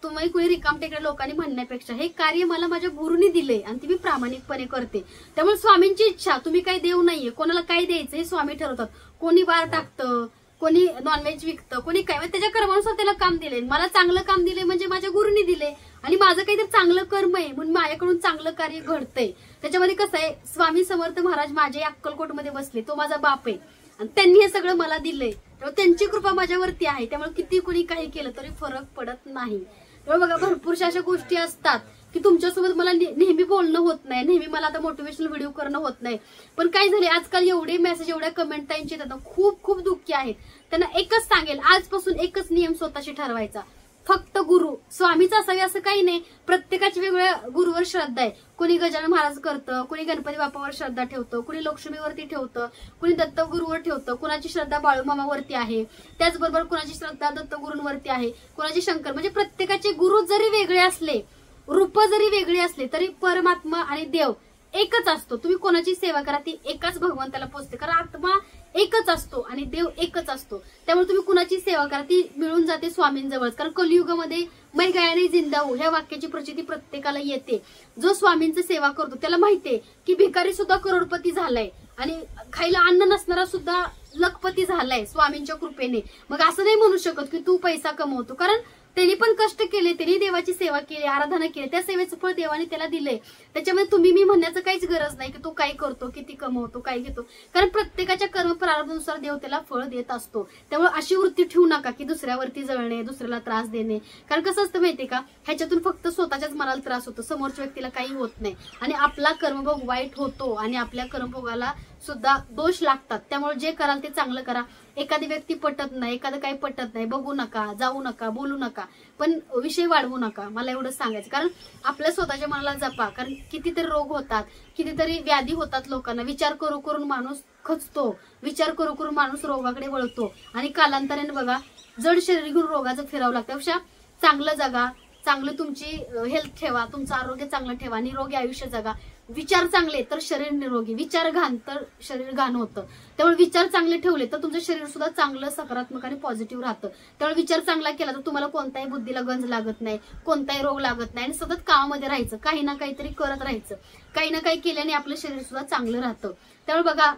तुम्ही कोणी रिकामटेकड्या लोकांनी म्हणण्यापेक्षा, हे कार्य मला माझ्या गुरुनी दिले आणि ते मी प्रामाणिकपणे करते. त्यामुळे स्वामींची इच्छा, तुम्ही काही देव नाहीये, कोणाला काय द्यायचं हे स्वामी ठरवतात. कोणी बार टाकतं, कोणी नॉनव्हेज विकतं, कोणी काय, त्याच्या कर्मानुसार त्याला काम दिले. मला चांगलं काम दिले म्हणजे माझ्या गुरुनी दिले आणि माझं काहीतरी चांगलं कर्म आहे म्हणून माझ्याकडून चांगलं कार्य घडतंय. त्याच्यामध्ये कसं आहे, स्वामी समर्थ महाराज माझ्या अक्कलकोटमध्ये बसले, तो माझा बाप आहे आणि त्यांनी हे सगळं मला दिलंय. त्यामुळे त्यांची कृपा माझ्यावरती आहे. त्यामुळे किती कोणी काही केलं तरी फरक पडत नाही. त्यामुळे बघा, भरपूरशा अशा गोष्टी असतात की तुमच्यासोबत मला नेहमी बोलणं होत नाही, नेहमी मला आता मोटिवेशनल व्हिडिओ करणं होत नाही. पण काय झाले, आजकाल एवढे मेसेज, एवढ्या कमेंट त्यांचे येतात, खूप खूप दुःखी आहेत. त्यांना एकच सांगेल, आजपासून एकच नियम स्वतःशी ठरवायचा, फक्त गुरु स्वामीचं असावे असं काही नाही. प्रत्येकाच्या वेगवेगळ्या गुरुवर श्रद्धा आहे. कोणी गजानन महाराज करतं, कोणी गणपती बाप्पावर श्रद्धा ठेवतं, कोणी लक्ष्मीवरती ठेवतं, कोणी दत्तगुरूवर ठेवतं, कुणाची श्रद्धा बाळूमामावरती आहे, त्याचबरोबर कुणाची श्रद्धा दत्तगुरूंवरती आहे, कुणाची शंकर. म्हणजे प्रत्येकाचे गुरु जरी वेगळे असले, रूप जरी वेगळी असले, तरी परमात्मा आणि देव एकच असतो. तुम्ही कोणाची सेवा करा, ती एकाच भगवंताला पोचते. कारण आत्मा एकच असतो आणि देव एकच असतो. त्यामुळे तुम्ही कुणाची सेवा करा, ती मिळून जाते स्वामींजवळच. कारण कलियुगामध्ये मै गयाने जिंदा हो ह्या वाक्याची प्रचिती प्रत्येकाला येते. जो स्वामींची सेवा करतो त्याला माहितीये की भिकारी सुद्धा करोडपती झालाय आणि खायला अन्न नसणारा सुद्धा लखपती झालाय स्वामींच्या कृपेने. मग असं नाही म्हणू शकत की तू पैसा कमवतो, कारण त्यांनी पण कष्ट केले, त्यांनी देवाची सेवा केली, आराधना केली, त्या सेवेचं फळ देवाने त्याला दिलंय. त्याच्यामध्ये तुम्ही मी म्हणण्याचं काहीच गरज नाही की तो काय करतो, किती कमवतो, काय घेतो. कारण प्रत्येकाच्या कर्म प्रारंभानुसार देव त्याला फळ देत असतो. त्यामुळे अशी वृत्ती ठेवू नका की दुसऱ्यावरती जळणे, दुसऱ्याला त्रास देणे. कारण कसं असतं माहितीये का, ह्याच्यातून फक्त स्वतःच्याच मनाला त्रास होतो, समोरच्या व्यक्तीला काही होत नाही आणि आपला कर्मभोग वाईट होतो आणि आपल्या कर्मभोगाला सुद्धा दोष लागतात. त्यामुळे जे कराल ते चांगलं करा. एखादी व्यक्ती पटत नाही, एखादं काही पटत नाही, बघू नका, जाऊ नका, बोलू नका, पण विषय वाढवू नका. मला एवढंच सांगायचं. कारण आपल्या स्वतःच्या मनाला जपा. कारण कितीतरी रोग होतात, कितीतरी व्याधी होतात लोकांना. विचार करू करून माणूस खचतो, विचार करू करून माणूस रोगाकडे वळतो आणि कालांतराने बघा जड शरीर घेऊन रोगाचं फिरावं लागतं. त्यापेक्षा चांगलं जगा, चांगलं तुमची हेल्थ ठेवा, तुमचं आरोग्य चांगलं ठेवा, निरोगी आयुष्य जगा. विचार चांगले तर शरीर निरोगी, विचार घाण तर शरीर घाण होतं. त्यामुळे विचार चांगले ठेवले तर तुमचं शरीर सुद्धा चांगलं, सकारात्मक आणि पॉझिटिव्ह राहतं. त्यामुळे विचार चांगला केला तर तुम्हाला कोणताही बुद्धीला गंज लागत नाही, कोणताही रोग लागत नाही आणि सतत कामामध्ये राहायचं, काही ना काहीतरी करत राहायचं. काही ना काही केल्याने आपलं शरीर सुद्धा चांगलं राहतं. त्यामुळे बघा,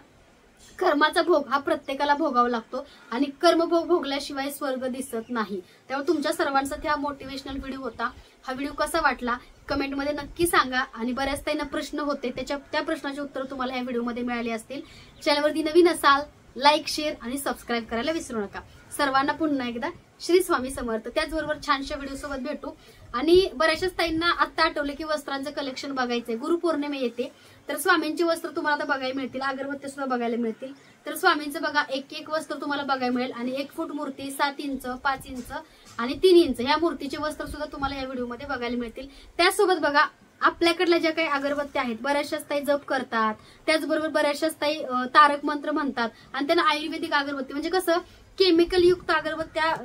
कर्माचा भोग हा प्रत्येकाला भोगावा लागतो आणि कर्मभोग भोगल्याशिवाय स्वर्ग दिसत नाही. त्यामुळे तुमच्या सर्वांसाठी हा मोटिवेशनल व्हिडिओ होता. हा व्हिडिओ कसा वाटला कमेंटमध्ये नक्की सांगा. आणि बऱ्याच त्यांना प्रश्न होते, त्या प्रश्नाचे उत्तर तुम्हाला या व्हिडिओमध्ये मिळाले असतील. चॅनलवरती नवीन असाल, लाईक, शेअर आणि सबस्क्राईब करायला विसरू नका. सर्वांना पुन्हा एकदा श्री स्वामी समर्थ. त्याचबरोबर छानशा व्हिडिओ सोबत भेटू. आणि बऱ्याचशाच ताईंना आता आठवलं की वस्त्रांचं कलेक्शन बघायचंय, गुरुपौर्णिमा येते तर स्वामींची वस्त्र तुम्हाला आता बघायला मिळतील, अगरबत्ती सुद्धा बघायला मिळतील. तर स्वामींचं बघा एक एक वस्त्र तुम्हाला बघायला मिळेल आणि 1 फूट मूर्ती, 7 इंच, 5 इंच आणि 3 इंच ह्या मूर्तीचे वस्त्र सुद्धा तुम्हाला या व्हिडिओमध्ये बघायला मिळतील. त्यासोबत बघा आपल्याकडल्या ज्या काही अगरबत्त्या आहेत बऱ्याचशाच ताई जप करतात, त्याचबरोबर बऱ्याचशाच ताई तारक मंत्र म्हणतात आणि त्यांना आयुर्वेदिक अगरबत्ती म्हणजे कसं केमिकल युक्त अगरबत्त्या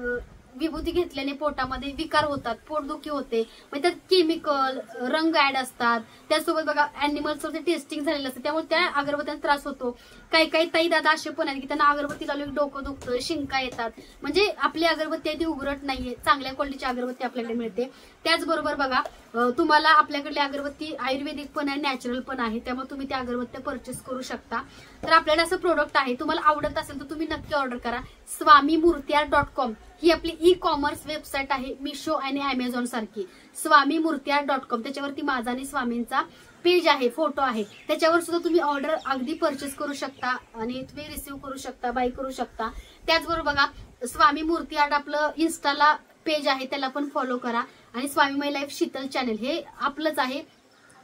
विभूती घेतल्याने पोटामध्ये विकार होतात, पोटदुखी होते, म्हणजे त्यात केमिकल रंग ऍड असतात. त्यासोबत बघा अॅनिमल्सचं टेस्टिंग झालेलं असतं, त्यामुळे त्या अगरबत्त्यांना त्रास होतो. काही काही ताई दादा असे पण आहेत की त्यांना अगरबत्ती लावली डोकं दुखतं, शिंका येतात. म्हणजे आपली अगरबत्ती आहे ती उघडत नाहीये, चांगल्या क्वालिटीची अगरबत्ती आपल्याकडे मिळते. त्याचबरोबर बघा तुम्हाला आपल्याकडली अगरबत्ती आयुर्वेदिक पण आहे, नॅचरल पण आहे, त्यामुळे तुम्ही त्या अगरबत्त्या परचेस करू शकता. तर आपल्याकडे असं प्रोडक्ट आहे, तुम्हाला आवडत असेल तर तुम्ही नक्की ऑर्डर करा. swamimurtiyar.com ही आपली ई-कॉमर्स वेबसाईट आहे, मिशो आणि अमेझॉन सारखी. swamimurtiyar.com त्याच्यावरती माझा आणि स्वामींचा पेज आहे, फोटो आहे, त्याच्यावर सुद्धा तुम्ही ऑर्डर अगदी परचेस करू शकता आणि तुम्ही रिसिव्ह करू शकता, बाय करू शकता. त्याचबरोबर बघा स्वामी मूर्ती आर्ट आपलं इन्स्टाला पेज आहे, त्याला पण फॉलो करा आणि स्वामी माय लाईफ शीतल चॅनल हे आपलंच आहे.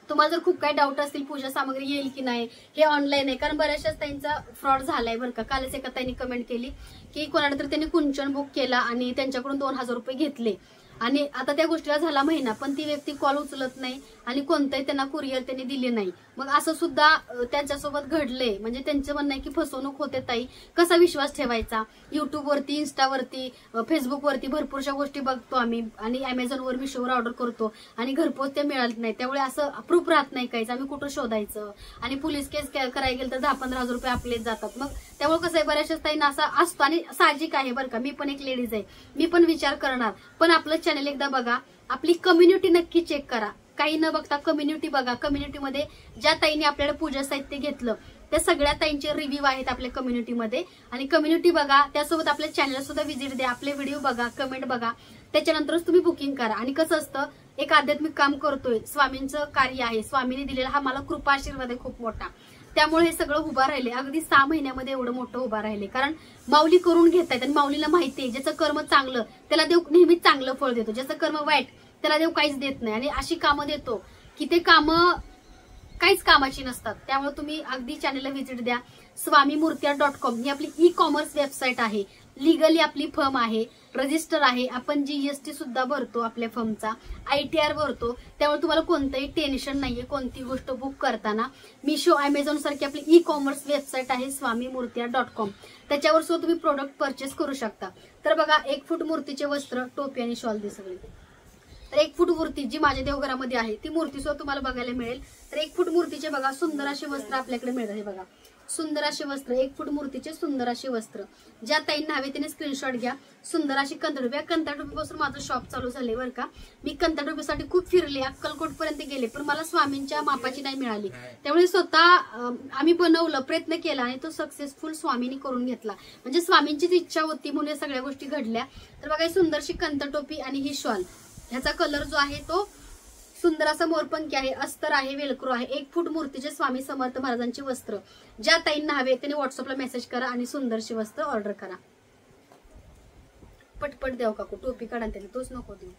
तुम्हाला जर खूप काही डाऊट असतील पूजा सामग्री येईल की नाही, हे ऑनलाईन आहे, कारण बऱ्याचशाच त्यांचा फ्रॉड झालाय बरं का. कालच एका ताईंनी कमेंट केली की कोणाला तर त्यांनी कुंचन बुक केला आणि त्यांच्याकडून 2000 रुपये घेतले आणि आता त्या गोष्टीला झाला महिना पण ती व्यक्ती कॉल उचलत नाही आणि कोणतंही त्यांना कुरिअर त्यांनी दिले नाही. मग असं सुद्धा त्यांच्यासोबत घडले. म्हणजे त्यांचं म्हणणं आहे की फसवणूक होते ताई, कसा विश्वास ठेवायचा. युट्यूबवरती, इन्स्टावरती, फेसबुकवरती भरपूरशा गोष्टी बघतो आम्ही आणि अमेझॉनवर, मिशोवर ऑर्डर करतो आणि घरपोच ते मिळत नाही, त्यामुळे असं प्रूफ राहत नाही काहीच. आम्ही कुठं शोधायचं आणि पोलीस केस करायला गेलं तर 10-15 हजार रुपये आपलेच जातात. मग त्यामुळे कसं आहे बऱ्याचशाच ताईंना असं असतो आणि साहजिक आहे बरं का. मी पण एक लेडीज आहे, मी पण विचार करणार, पण आपलं चॅनल एकदा बघा, आपली कम्युनिटी नक्की चेक करा. काही न बघता कम्युनिटी बघा. कम्युनिटीमध्ये ज्या ताईंनी आपल्याला पूजा साहित्य घेतलं त्या सगळ्या ताईंचे रिव्ह्यू आहेत आपल्या कम्युनिटीमध्ये आणि कम्युनिटी बघा. त्यासोबत आपल्या चॅनल सुद्धा व्हिजिट द्या, आपले व्हिडिओ बघा, कमेंट बघा, त्याच्यानंतरच तुम्ही बुकिंग करा. आणि कसं असतं, एक आध्यात्मिक काम करतोय, स्वामींचं कार्य आहे, स्वामींनी दिलेला हा मला कृपा आशीर्वाद आहे खूप मोठा, त्यामुळे हे सगळं उभा राहिले. अगदी 6 महिन्यामध्ये एवढं मोठं उभा राहिले, कारण माऊली करून घेतायत आणि माऊलीला माहिती आहे ज्याचं कर्म चांगलं त्याला देव नेहमीच चांगलं फळ देतो, ज्याचं कर्म वाईट त्याला देव काहीच देत नाही. आणि अशी कामं देतो की ते कामं काहीच कामाची नसतात. त्यामुळे तुम्ही अगदी चॅनलला व्हिजिट द्या. swamimurtiyar.com ही आपली ई-कॉमर्स वेबसाईट आहे, लिगली आपली फर्म आहे, रजिस्टर आहे, आपण GST सुद्धा भरतो, आपल्या फर्मचा ITR भरतो, त्यामुळे तुम्हाला कोणतंही टेन्शन नाहीये कोणती गोष्ट बुक करताना. मिशो, अमेझॉन सारखी आपली ई-कॉमर्स वेबसाईट आहे swamimurtiyar.com, त्याच्यावर सुद्धा तुम्ही प्रोडक्ट परचेस करू शकता. तर बघा 1 फूट मूर्तीचे वस्त्र, टोपी आणि शॉल सगळे. तर 1 फूट मूर्ती जी माझ्या देवघरामध्ये आहे ती मूर्ती सुद्धा तुम्हाला बघायला मिळेल. तर 1 फूट मूर्तीचे बघा सुंदर असे वस्त्र आपल्याकडे मिळतात. हे बघा सुंदर असे वस्त्र, 1 फूट मूर्तीचे सुंदर असे वस्त्र. ज्या ताईंना हवे त्याने स्क्रीनशॉट घ्या. सुंदर अशी कंताटोपी, या कंताटोपीपासून माझं शॉप चालू झाले बरं का. मी कंताटोपीसाठी खूप फिरले, अक्कलकोट पर्यंत गेले, पण मला स्वामींच्या मापाची नाही मिळाली. त्यामुळे स्वतः आम्ही बनवलं, प्रयत्न केला आणि तो सक्सेसफुल स्वामींनी करून घेतला. म्हणजे स्वामींचीच इच्छा होती म्हणून या सगळ्या गोष्टी घडल्या. तर बघा सुंदरशी कंताटोपी आणि ही शॉल, ह्याचा कलर जो आहे तो सुंदर असा मोरपंखी आहे, अस्तर आहे, वेलक्रो आहे. 1 फूट मूर्तीचे स्वामी समर्थ महाराजांचे वस्त्र. ज्या ताईंना हवे त्यांनी व्हॉट्सअपला मेसेज करा आणि सुंदरशी वस्त्र ऑर्डर करा. पटपट देऊ काकू, टोपी काढा त्याने, तोच नको देऊ.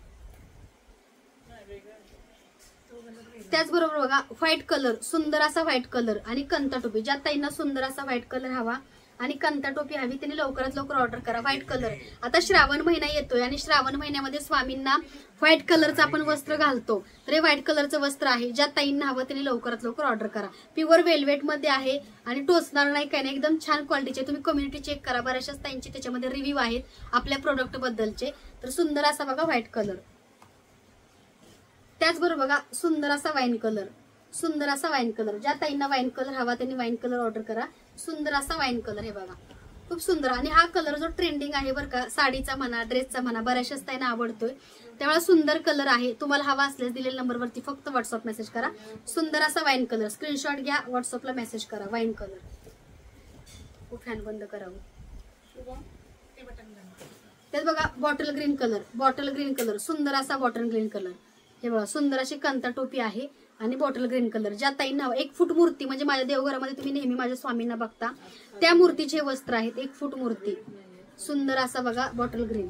त्याचबरोबर बघा व्हाईट कलर, सुंदर असा व्हाईट कलर आणि कंता टोपी. ज्या ताईंना सुंदर असा व्हाईट कलर हवा आणि कंता टोपी हवी त्यांनी लवकरात लवकर ऑर्डर करा. व्हाईट कलर, आता श्रावण महिना येतोय आणि श्रावण महिन्यामध्ये स्वामींना व्हाईट कलरचं आपण वस्त्र घालतो, तर हे व्हाईट कलरचं वस्त्र आहे. ज्या ताईंना हवं त्यांनी लवकरात लवकर ऑर्डर करा. प्युअर वेल्वेट मध्ये आहे आणि टोचणार नाही, काय नाही, एकदम छान क्वालिटीचे. तुम्ही कम्युनिटी चेक करा, बऱ्याचशाच ताईंचे त्याच्यामध्ये रिव्ह्यू आहेत आपल्या प्रोडक्ट बद्दलचे. तर सुंदर असा बघा व्हाईट कलर. त्याचबरोबर बघा सुंदर असा वाईन कलर, सुंदर असा वाईन कलर. ज्या ताईंना वाईन कलर हवा त्यांनी वाईन कलर ऑर्डर करा. सुंदर असा वाईन कलर, हे बघा खूप सुंदर. आणि हा कलर जो ट्रेंडिंग आहे बरं का, साडीचा म्हणा, ड्रेसचा म्हणा, बऱ्याचशाच ताईंना आवडतोय, त्यामुळे सुंदर कलर आहे. तुम्हाला हवा असल्यास दिलेल्या नंबरवरती फक्त व्हॉट्सअप मेसेज करा. सुंदर असा वाईन कलर, स्क्रीनशॉट घ्या, व्हॉट्सअपला मेसेज करा. वाईन कलर, खूप फॅन बंद करावं. त्यात बघा bottle green colour, bottle green colour, सुंदर असा बॉटल ग्रीन कलर. हे बघा सुंदर अशी कंता टोपी आहे आणि बॉटल ग्रीन कलर. ज्या ताईंना 1 फूट मूर्ती, म्हणजे माझ्या देवघरामध्ये तुम्ही नेहमी माझ्या स्वामींना बघता त्या मूर्तीचे वस्त्र आहेत. 1 फूट मूर्ती, सुंदर असा बघा बॉटल ग्रीन.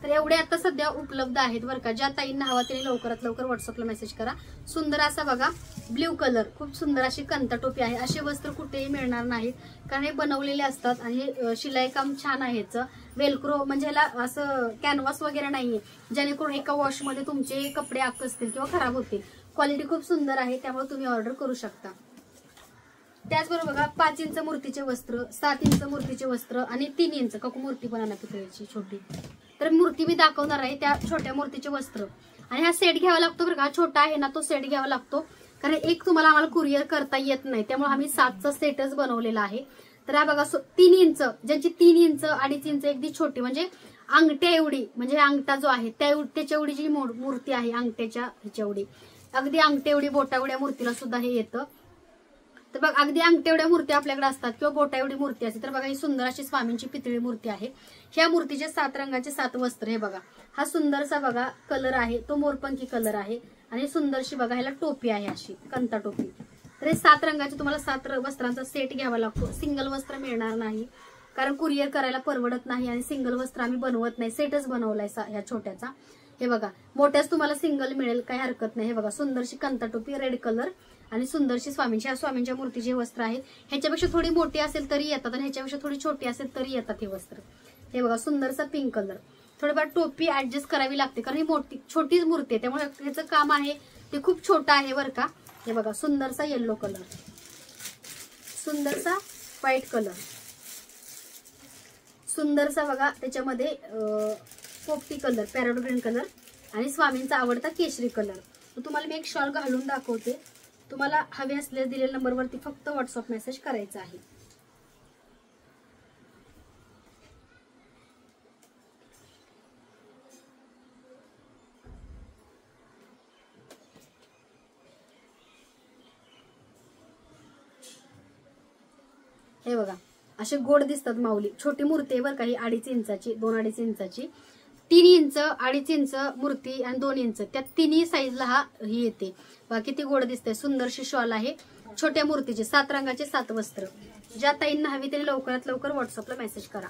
तर एवढे आता सध्या उपलब्ध आहेत बरं का. ज्या ताईंना हवा त्यांनी लवकरात लवकर व्हॉट्सअपला मेसेज करा. सुंदर असा बघा ब्ल्यू कलर, खूप सुंदर अशी कंता टोपी आहे. असे वस्त्र कुठेही मिळणार नाहीत कारण हे बनवलेले असतात आणि शिलाई काम छान आहे. वेलक्रो म्हणजे ह्याला असं कॅनव्हास वगैरे नाहीये जेणेकरून एका वॉशमध्ये तुमचे कपडे आकसतील किंवा खराब होतील. क्वालिटी खूप सुंदर आहे त्यामुळे तुम्ही ऑर्डर करू शकता. त्याचबरोबर बघा 5 इंच मूर्तीचे वस्त्र, 7 इंच मूर्तीचे वस्त्र आणि 3 इंच काकू मूर्ती पण आहे पितळेची छोटी. तर मूर्ती मी दाखवणार आहे त्या छोट्या मूर्तीचे वस्त्र. आणि हा सेट घ्यावा लागतो बरं का. छोटा आहे ना तो सेट घ्यावा लागतो कारण एक तुम्हाला आम्हाला कुरिअर करता येत नाही त्यामुळे आम्ही 7चा सेटच बनवलेला आहे. तर हा बघा 3 इंच, ज्यांची 3 इंच 2.5 इंच अगदी छोटी म्हणजे अंगठ्या एवढी, म्हणजे अंगठा जो आहे त्याच्या एवढी जी मूर्ती आहे अंगठ्याच्या ह्याच्या एवढी, अगदी अंगठ्या एवढी बोटा एवढ्या मूर्तीला सुद्धा हे येतं. तर बघ अगदी अंगठ्या एवढ्या मूर्ती आपल्याकडे असतात किंवा बोटा एवढी मूर्ती असते. तर बघा ही सुंदर अशी स्वामींची पितळी मूर्ती आहे. ह्या मूर्तीचे 7 रंगाचे 7 वस्त्र. हे बघा हा सुंदरसा बघा कलर आहे तो मोरपंखी कलर आहे आणि सुंदरशी बघा ह्याला टोपी आहे अशी कंता टोपी. तर हे 7 रंगाचे तुम्हाला 7 वस्त्रांचा सेट घ्यावा लागतो. सिंगल वस्त्र मिळणार नाही कारण कुरिअर करायला परवडत नाही आणि सिंगल वस्त्र आम्ही बनवत नाही, सेटच बनवलाय ह्या छोट्याचा. हे बघा मोठ्याच तुम्हाला सिंगल मिळेल काही हरकत नाही. हे बघा सुंदरशी कंता टोपी रेड कलर आणि सुंदरशी स्वामींच्या मूर्तीचे वस्त्र आहेत. ह्याच्यापेक्षा थोडी मोठी असेल तरी येतात आणि ह्याच्यापेक्षा थोडी छोटी असेल तरी येतात हे वस्त्र. हे बघा सुंदरसा पिंक कलर. थोडीफार टोपी ऍडजस्ट करावी लागते कारण ही मोठी छोटीच मूर्ती आहे त्यामुळे ह्याचं काम आहे ते खूप छोटं आहे बरं का. हे बघा सुंदरसा येल्लो कलर, सुंदरसा व्हाईट कलर, सुंदरसा बघा त्याच्यामध्ये पोपटी कलर, पॅरोट ग्रीन कलर आणि स्वामींचा आवडता केशरी कलर. तुम्हाला मी एक शॉल घालून दाखवते. तुम्हाला हवे असलेल्या दिलेल्या नंबरवरती फक्त व्हॉट्सअप मेसेज करायचा आहे. हे बघा असे गोड दिसतात माऊली. छोटी मूर्ती आहे बरं का ही 2.5 इंचाची, 2-2.5 इंचाची, 3 इंच 2.5 इंच मूर्ती आणि 2 इंच त्या तिन्ही साईजला हा ही येते. बघा किती गोड दिसते. सुंदरशी शॉल आहे छोट्या मूर्तीचे 7 रंगाचे 7 वस्त्र. ज्या ताईंना हवी त्यांनी लवकरात लवकर व्हॉट्सअपला मेसेज करा.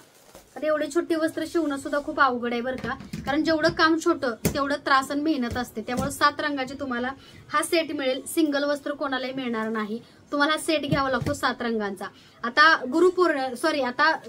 तर एवढे छोटे वस्त्र शिवणं सुद्धा खूप अवघड आहे बरं का कारण जेवढं काम छोटं तेवढं त्रास आणि मेहनत असते. त्यामुळे 7 रंगाचे तुम्हाला हा सेट मिळेल. सिंगल वस्त्र कोणालाही मिळणार नाही. तुम्हाला हा सेट घ्यावा लागतो 7 रंगांचा. आता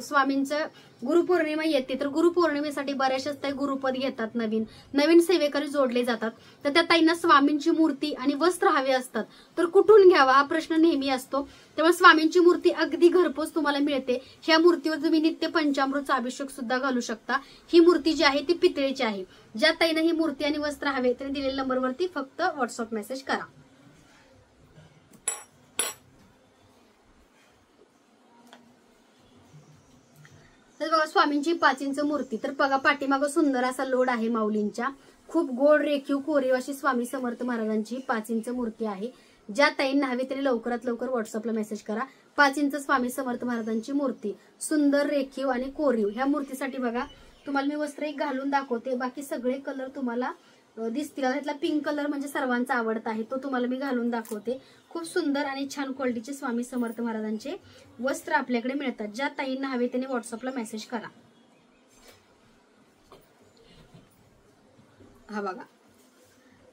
स्वामींचं गुरुपौर्णिमा येते तर गुरुपौर्णिमेसाठी बऱ्याचशाच ताई गुरुपद घेतात, नवीन सेवेकरी जोडले जातात. तर त्या ताईंना स्वामींची मूर्ती आणि वस्त्र हवे असतात तर कुठून घ्यावा हा प्रश्न नेहमी असतो. त्यामुळे स्वामींची मूर्ती अगदी घरपोच तुम्हाला मिळते. ह्या मूर्तीवर तुम्ही नित्य पंचामृतचा अभिषेक सुद्धा घालू शकता. ही मूर्ती जी आहे ती पितळेची आहे. ज्या ताईंना ही मूर्ती आणि वस्त्र हवे त्यांनी दिलेल्या नंबरवरती फक्त व्हॉट्सअप मेसेज करा. तर बघा स्वामींची 5 इंच मूर्ती. तर बघा पाठीमागं सुंदर असा लोड आहे माऊलींच्या. खूप गोड रेखीव कोरीव अशी स्वामी समर्थ महाराजांची 5 इंच मूर्ती आहे. ज्या ताईंना हवे तरी लवकरात लवकर व्हॉट्सअपला मेसेज करा. 5 इंच स्वामी समर्थ महाराजांची मूर्ती सुंदर रेखीव आणि कोरीव. ह्या मूर्तीसाठी बघा तुम्हाला मी वस्त्र एक घालून दाखवते. बाकी सगळे कलर तुम्हाला दिसतील. ह्यातला पिंक कलर म्हणजे सर्वांचा आवडता आहे तो तुम्हाला मी घालून दाखवते. खूप सुंदर आणि छान क्वालिटीचे स्वामी समर्थ महाराजांचे वस्त्र आपल्याकडे मिळतात. ज्या ताईंना हवे त्यांनी व्हॉट्सअपला मेसेज करा. हा बघा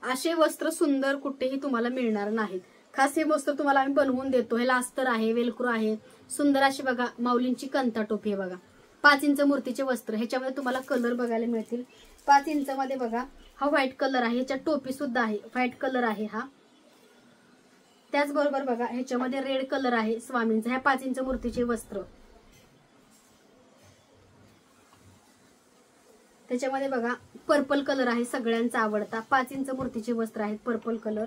असे वस्त्र सुंदर कुठेही तुम्हाला मिळणार नाहीत. खास हे वस्त्र तुम्हाला आम्ही बनवून देतो. ह्याला अस्तर आहे, वेलक्रो आहे. सुंदर अशी बघा माऊलींची कंता टोपी आहे बघा. 5 इंच मूर्तीचे वस्त्र. ह्याच्यामध्ये तुम्हाला कलर बघायला मिळतील. 5 इंच मध्ये बघा हा व्हाईट कलर आहे. ह्याच्यात टोपी सुद्धा आहे, व्हाईट कलर आहे हा. त्याचबरोबर बघा ह्याच्यामध्ये रेड कलर आहे स्वामींचा. ह्या 5 इंच मूर्तीचे वस्त्र. त्याच्यामध्ये बघा पर्पल कलर आहे सगळ्यांचा आवडता. 5 इंच मूर्तीचे वस्त्र आहेत पर्पल कलर.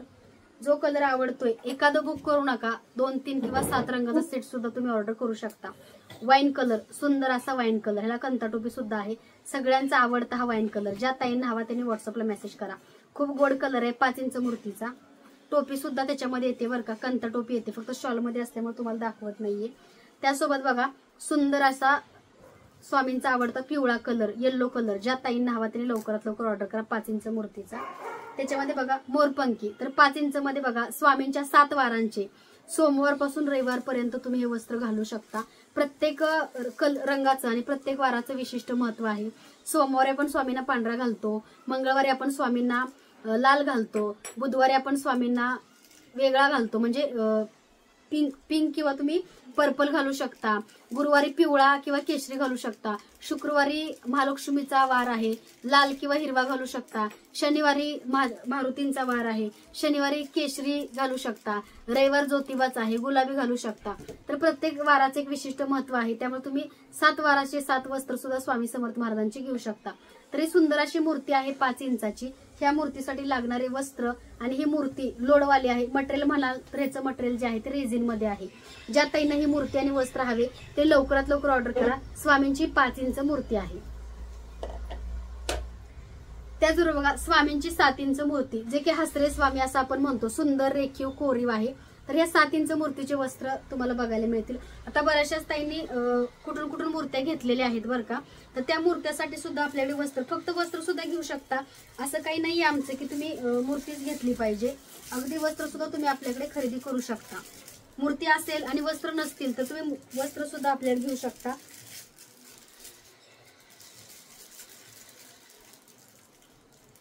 जो कलर आवडतोय एखादं बुक करू नका. 2, 3 किंवा 7 रंगाचा सेट सुद्धा तुम्ही ऑर्डर करू शकता. वाईन कलर सुंदर असा वाईन कलर. ह्याला कंता टोपी सुद्धा आहे. सगळ्यांचा आवडता हा वाईन कलर. ज्या ताईंना हवा त्यांनी व्हॉट्सअपला मेसेज करा. खूप गोड कलर आहे 5 इंच मूर्तीचा. टोपी सुद्धा त्याच्यामध्ये येते बरं का, कंता टोपी येते. फक्त शॉल मध्ये असल्यामुळे तुम्हाला दाखवत नाहीये. त्यासोबत बघा सुंदर असा स्वामींचा आवडता पिवळा कलर, येल्लो कलर. ज्या ताईंना हवा त्यांनी लवकरात लवकर ऑर्डर करा 5 इंच मूर्तीचा. त्याच्यामध्ये बघा मोरपंखी. तर 5 इंच मध्ये बघा स्वामींच्या 7 वारांचे सोमवारपासून रविवारपर्यंत तुम्ही हे वस्त्र घालू शकता. प्रत्येक रंगाचं आणि प्रत्येक वाराचं विशिष्ट महत्व आहे. सोमवारी आपण स्वामींना पांढरा घालतो, मंगळवारी आपण स्वामींना लाल घालतो, बुधवारी आपण स्वामींना वेगळा घालतो म्हणजे पिंक किंवा तुम्ही पर्पल घालू शकता, गुरुवारी पिवळा किंवा केशरी घालू शकता, शुक्रवारी महालक्ष्मीचा वार आहे, लाल किंवा हिरवा घालू शकता, शनिवारी मारुतींचा वार आहे, शनिवारी केशरी घालू शकता, रविवार ज्योतिबाचा आहे, गुलाबी घालू शकता. तर प्रत्येक वाराचे एक विशिष्ट महत्व आहे. त्यामुळे तुम्ही 7 वाराचे 7 वस्त्र सुद्धा स्वामी समर्थ महाराजांची घेऊ शकता. तर ही सुंदर अशी मूर्ती आहे 5 इंचाची. ह्या मूर्तीसाठी लागणारे वस्त्र आणि ही मूर्ती लोडवाली आहे. मटेरियल म्हणाल तर ह्याचं मटेरियल जे आहे ते रेझिन मध्ये आहे. ज्या ताईंना ही मूर्ती आणि वस्त्र हवे ते लवकरात लवकर ऑर्डर करा. स्वामींची 5 इंच मूर्ती आहे. त्याचबरोबर बघा स्वामींची 7 इंच मूर्ती, जे की हसरे स्वामी असं आपण म्हणतो, सुंदर रेखीव कोरीव आहे. तर या 7 इंच मूर्तीचे वस्त्र तुम्हाला बघायला मिळतील. आता बऱ्याचशाच ताईंनी कुठून कुठून मूर्त्या घेतलेल्या आहेत बरं का. तर त्या मूर्त्यासाठी सुद्धा आपल्याकडे वस्त्र, फक्त वस्त्र सुद्धा घेऊ शकता. असं काही नाहीये आमचं की तुम्ही मूर्तीच घेतली पाहिजे. अगदी वस्त्र सुद्धा तुम्ही आपल्याकडे खरेदी करू शकता. मूर्ती असेल आणि वस्त्र नसतील तर तुम्ही वस्त्र सुद्धा आपल्याकडे घेऊ शकता.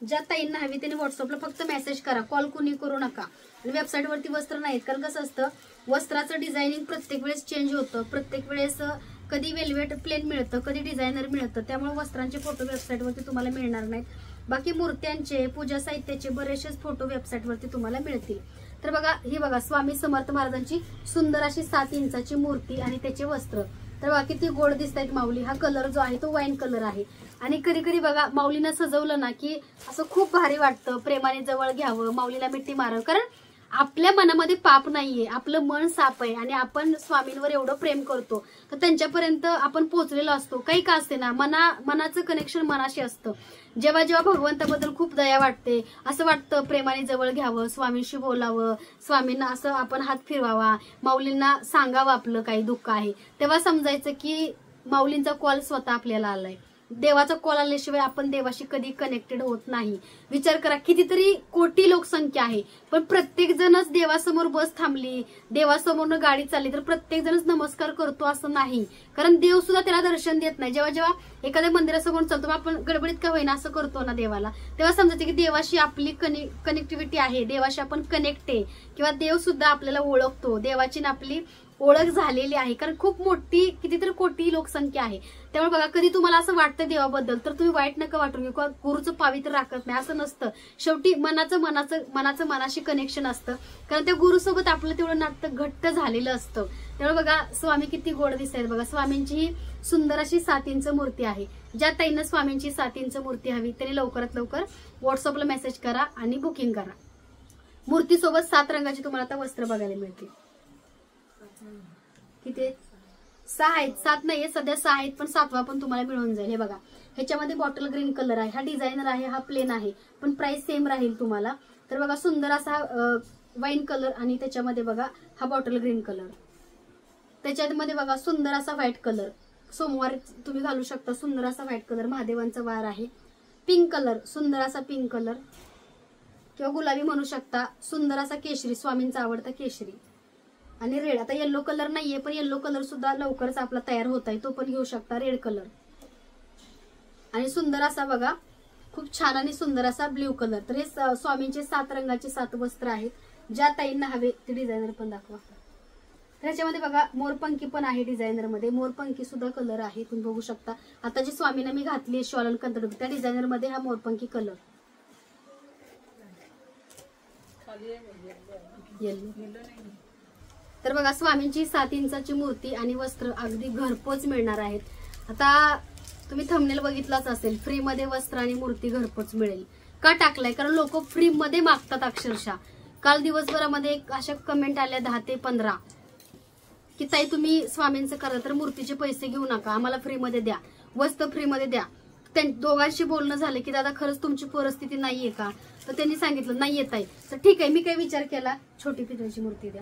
ज्या ताईंना हवी त्यांनी व्हॉट्सअपला फक्त मेसेज करा, कॉल कुणी करू नका. आणि वेबसाईटवरती वस्त्र नाहीत, कारण कसं असतं वस्त्राचं डिझायनिंग प्रत्येक वेळेस चेंज होतं. प्रत्येक वेळेस कधी वेल्वेट प्लेन मिळतं, कधी डिझायनर मिळतं. त्यामुळे वस्त्रांचे फोटो वेबसाईटवरती तुम्हाला मिळणार नाहीत. बाकी मूर्त्यांचे, पूजा साहित्याचे बरेचसेच फोटो वेबसाईटवरती तुम्हाला मिळतील. तर बघा, ही बघा स्वामी समर्थ महाराजांची सुंदर अशी 7 इंचाची मूर्ती आणि त्याचे वस्त्र. तर बघा किती गोड दिसत आहेत माऊली. हा कलर जो आहे तो वाईन कलर आहे. आणि कधी कधी बघा माऊलीनं सजवलं ना की असं खूप भारी वाटतं. प्रेमाने जवळ घ्यावं, माऊलीला मिठी मारावं. कारण आपल्या मनामध्ये पाप नाहीये, आपलं मन साफ आहे आणि आपण स्वामींवर एवढं प्रेम करतो तर त्यांच्यापर्यंत आपण पोहोचलेलो असतो. काही का असते ना, मनाचं कनेक्शन मनाशी असतं. जेव्हा जेव्हा भगवंताबद्दल खूप दया वाटते, असं वाटतं प्रेमाने जवळ घ्यावं, स्वामींशी बोलावं, स्वामींना असं आपण हात फिरवावा, माऊलींना सांगावं आपलं काही दुःख आहे, तेव्हा समजायचं की माऊलींचा कॉल स्वतः आपल्याला आलाय. देवाचा कॉल आल्याशिवाय आपण देवाशी कधी कनेक्टेड होत नाही. विचार करा, कितीतरी कोटी लोकसंख्या आहे पण प्रत्येक जणच देवासमोर बस थांबली, देवासमोरनं गाडी चालली तर प्रत्येक जणच नमस्कार करतो असं नाही. कारण देव सुद्धा त्याला दर्शन देत नाही. जेव्हा जेव्हा एखाद्या मंदिरासमोर चालतो आपण गडबडीत का होईना असं करतो ना देवाला, तेव्हा समजायचं की देवाशी आपली कनेक्टिव्हिटी आहे, देवाशी आपण कनेक्ट आहे किंवा देव सुद्धा आपल्याला ओळखतो, देवाची ना आपली ओळख झालेली आहे. कारण खूप मोठी कितीतरी कोटी लोकसंख्या आहे. त्यामुळे बघा, कधी तुम्हाला असं वाटतं देवाबद्दल तर तुम्ही वाईट नका वाटून किंवा गुरुचं पावित्र राखत नाही असं नसतं. शेवटी मनाचं मनाशी कनेक्शन असतं. कारण त्या गुरुसोबत आपलं तेवढं नातं घट्ट झालेलं असतं. त्यामुळे बघा स्वामी किती गोड दिसत आहेत. बघा स्वामींची ही सुंदर अशी 7 इंच मूर्ती आहे. ज्या ताईंना स्वामींची 7 इंच मूर्ती हवी त्यांनी लवकरात लवकर व्हॉट्सअपला मेसेज करा आणि बुकिंग करा. मूर्तीसोबत 7 रंगाची तुम्हाला आता वस्त्र बघायला मिळतील. किती 6 आहेत, 7 नाहीये सध्या 6 आहेत पण 7वा पण तुम्हाला मिळून जाईल. हे बघा, ह्याच्यामध्ये बॉटल ग्रीन कलर आहे. हा डिझायनर आहे, हा प्लेन आहे पण प्राइस सेम राहील तुम्हाला. तर बघा सुंदर असा वाईन कलर आणि त्याच्यामध्ये बघा हा बॉटल ग्रीन कलर, त्याच्यामध्ये बघा सुंदर असा व्हाईट कलर. सोमवार तुम्ही घालू शकता. सुंदर असा व्हाईट कलर, महादेवांचा वार आहे. पिंक कलर, सुंदर असा पिंक कलर किंवा गुलाबी म्हणू शकता. सुंदर असा केशरी, स्वामींचा आवडता केशरी आणि रेड. आता येल्लो कलर नाहीये पण येल्लो कलर सुद्धा लवकरच आपला तयार होत आहे, तो पण घेऊ शकता. रेड कलर आणि सुंदर असा बघा खूप छान आणि सुंदर असा ब्ल्यू कलर. तर हे स्वामींचे 7 रंगाचे 7 वस्त्र आहेत. ज्या ताईंना हवे ते डिझायनर पण दाखवा. त्याच्यामध्ये बघा मोरपंखी पण आहे डिझायनर मध्ये. मोरपंखी सुद्धा कलर आहे, तुम्ही बघू शकता. आता जी स्वामींना मी घातली शॉल कंतड त्या डिझायनर मध्ये हा मोरपंखी कलर येल्लो. तर बघा स्वामींची 7 इंचाची मूर्ती आणि वस्त्र अगदी घरपोच मिळणार आहेत. आता तुम्ही थंबनेल बघितलाच असेल, फ्री मध्ये वस्त्र आणि मूर्ती घरपोच मिळेल. का टाकलाय? कारण लोक फ्री मध्ये मागतात अक्षरशः. काल दिवसभरामध्ये अशा कमेंट आल्या 10 ते 15 की ताई तुम्ही स्वामींचं करा तर मूर्तीचे पैसे घेऊ नका, आम्हाला फ्री मध्ये द्या, वस्त्र फ्री मध्ये द्या. दोघांशी बोलणं झालं की दादा खरंच तुमची परिस्थिती नाहीये का? तर त्यांनी सांगितलं नाही येत आहे. तर ठीक आहे, मी काय विचार केला, छोटी पितळेची मूर्ती द्या.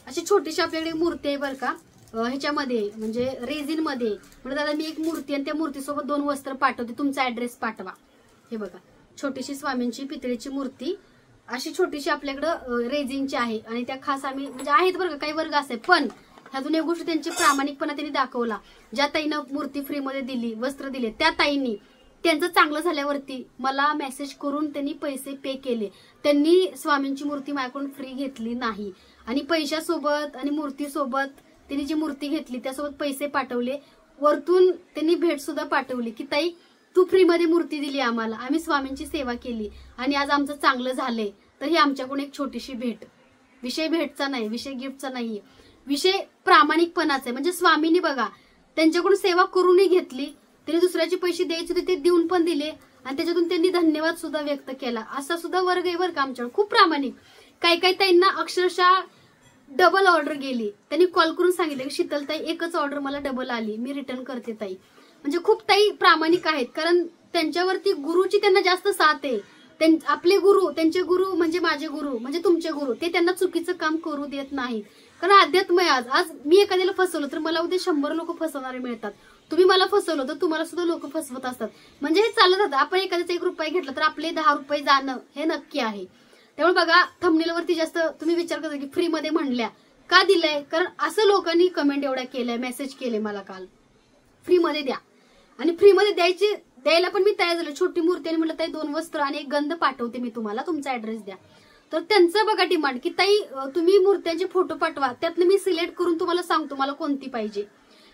अशी छोटीशी आपल्याकडे मूर्ती आहे बरं का, ह्याच्यामध्ये म्हणजे रेझिन मध्ये. म्हणजे दादा मी एक मूर्ती आणि त्या मूर्तीसोबत 2 वस्त्र पाठवते, तुमचा ऍड्रेस पाठवा. हे बघा छोटीशी स्वामींची पितळेची मूर्ती अशी छोटीशी आपल्याकडं रेझिनची आहे आणि त्या खास आम्ही म्हणजे आहेत बरं का काही वर्ग असे, पण ह्यातून एक गोष्ट त्यांची प्रामाणिकपणा त्यांनी दाखवला. ज्या ताईनं मूर्ती फ्रीमध्ये दिली, वस्त्र दिले, त्या ताईंनी त्यांचं चांगलं झाल्यावरती मला मेसेज करून त्यांनी पैसे पे केले. त्यांनी स्वामींची मूर्ती माझ्याकडून फ्री घेतली नाही आणि पैशासोबत आणि मूर्तीसोबत त्यांनी जी मूर्ती घेतली त्यासोबत पैसे पाठवले. वरतून त्यांनी भेट सुद्धा पाठवली की ताई तू फ्रीमध्ये मूर्ती दिली आम्हाला, आम्ही स्वामींची सेवा केली आणि आज आमचं चांगलं झालंय, तर ही आमच्याकडून एक छोटीशी भेट. विषय भेटचा नाही, विषय गिफ्टचा नाहीये, विषय प्रामाणिकपणाचा आहे. म्हणजे स्वामींनी बघा त्यांच्याकडून सेवा करूनही घेतली, त्यांनी दुसऱ्याचे पैसे द्यायचे होते ते देऊन पण दिले आणि त्याच्यातून त्यांनी धन्यवाद सुद्धा व्यक्त केला. असा सुद्धा वर्ग आहे बरं का आमच्याकडे, खूप प्रामाणिक. काही काही ताईंना अक्षरशः डबल ऑर्डर गेली, त्यांनी कॉल करून सांगितलं की शीतल ताई एकच ऑर्डर मला डबल आली, मी रिटर्न करते ताई. म्हणजे खूप ताई प्रामाणिक आहेत, कारण त्यांच्यावरती गुरुची त्यांना जास्त साथ आहे. आपले गुरु, त्यांचे गुरु म्हणजे माझे गुरु म्हणजे तुमचे गुरु, ते त्यांना चुकीचं काम करू देत नाहीत. कारण अध्यात्म आहे. आज मी एखाद्याला फसवलं तर मला उद्या 100 लोक फसवणारे मिळतात. तुम्ही मला फसवलं तर तुम्हाला सुद्धा लोक फसवत असतात. म्हणजे हे चालत राहतं. आपण एखाद्याचा 1 रुपया घेतला तर आपले 10 रुपये जाणं हे नक्की आहे. त्यामुळे बघा थंबनेलवरती जास्त तुम्ही विचार करता की फ्रीमध्ये म्हणल्या का दिलंय, कारण असं लोकांनी कमेंट एवढ्या केलंय, मेसेज केले मला काल फ्रीमध्ये द्या आणि फ्रीमध्ये द्यायला पण मी तयार झाले. छोटी मूर्ती आणि म्हटलं ताई 2 वस्त्र आणि एक गंध पाठवते मी तुम्हाला, तुमचा ऍड्रेस द्या. तर त्यांचं बघा डिमांड की ताई तुम्ही मूर्त्यांचे फोटो पाठवा, त्यातनं मी सिलेक्ट करून तुम्हाला सांगतो मला कोणती पाहिजे.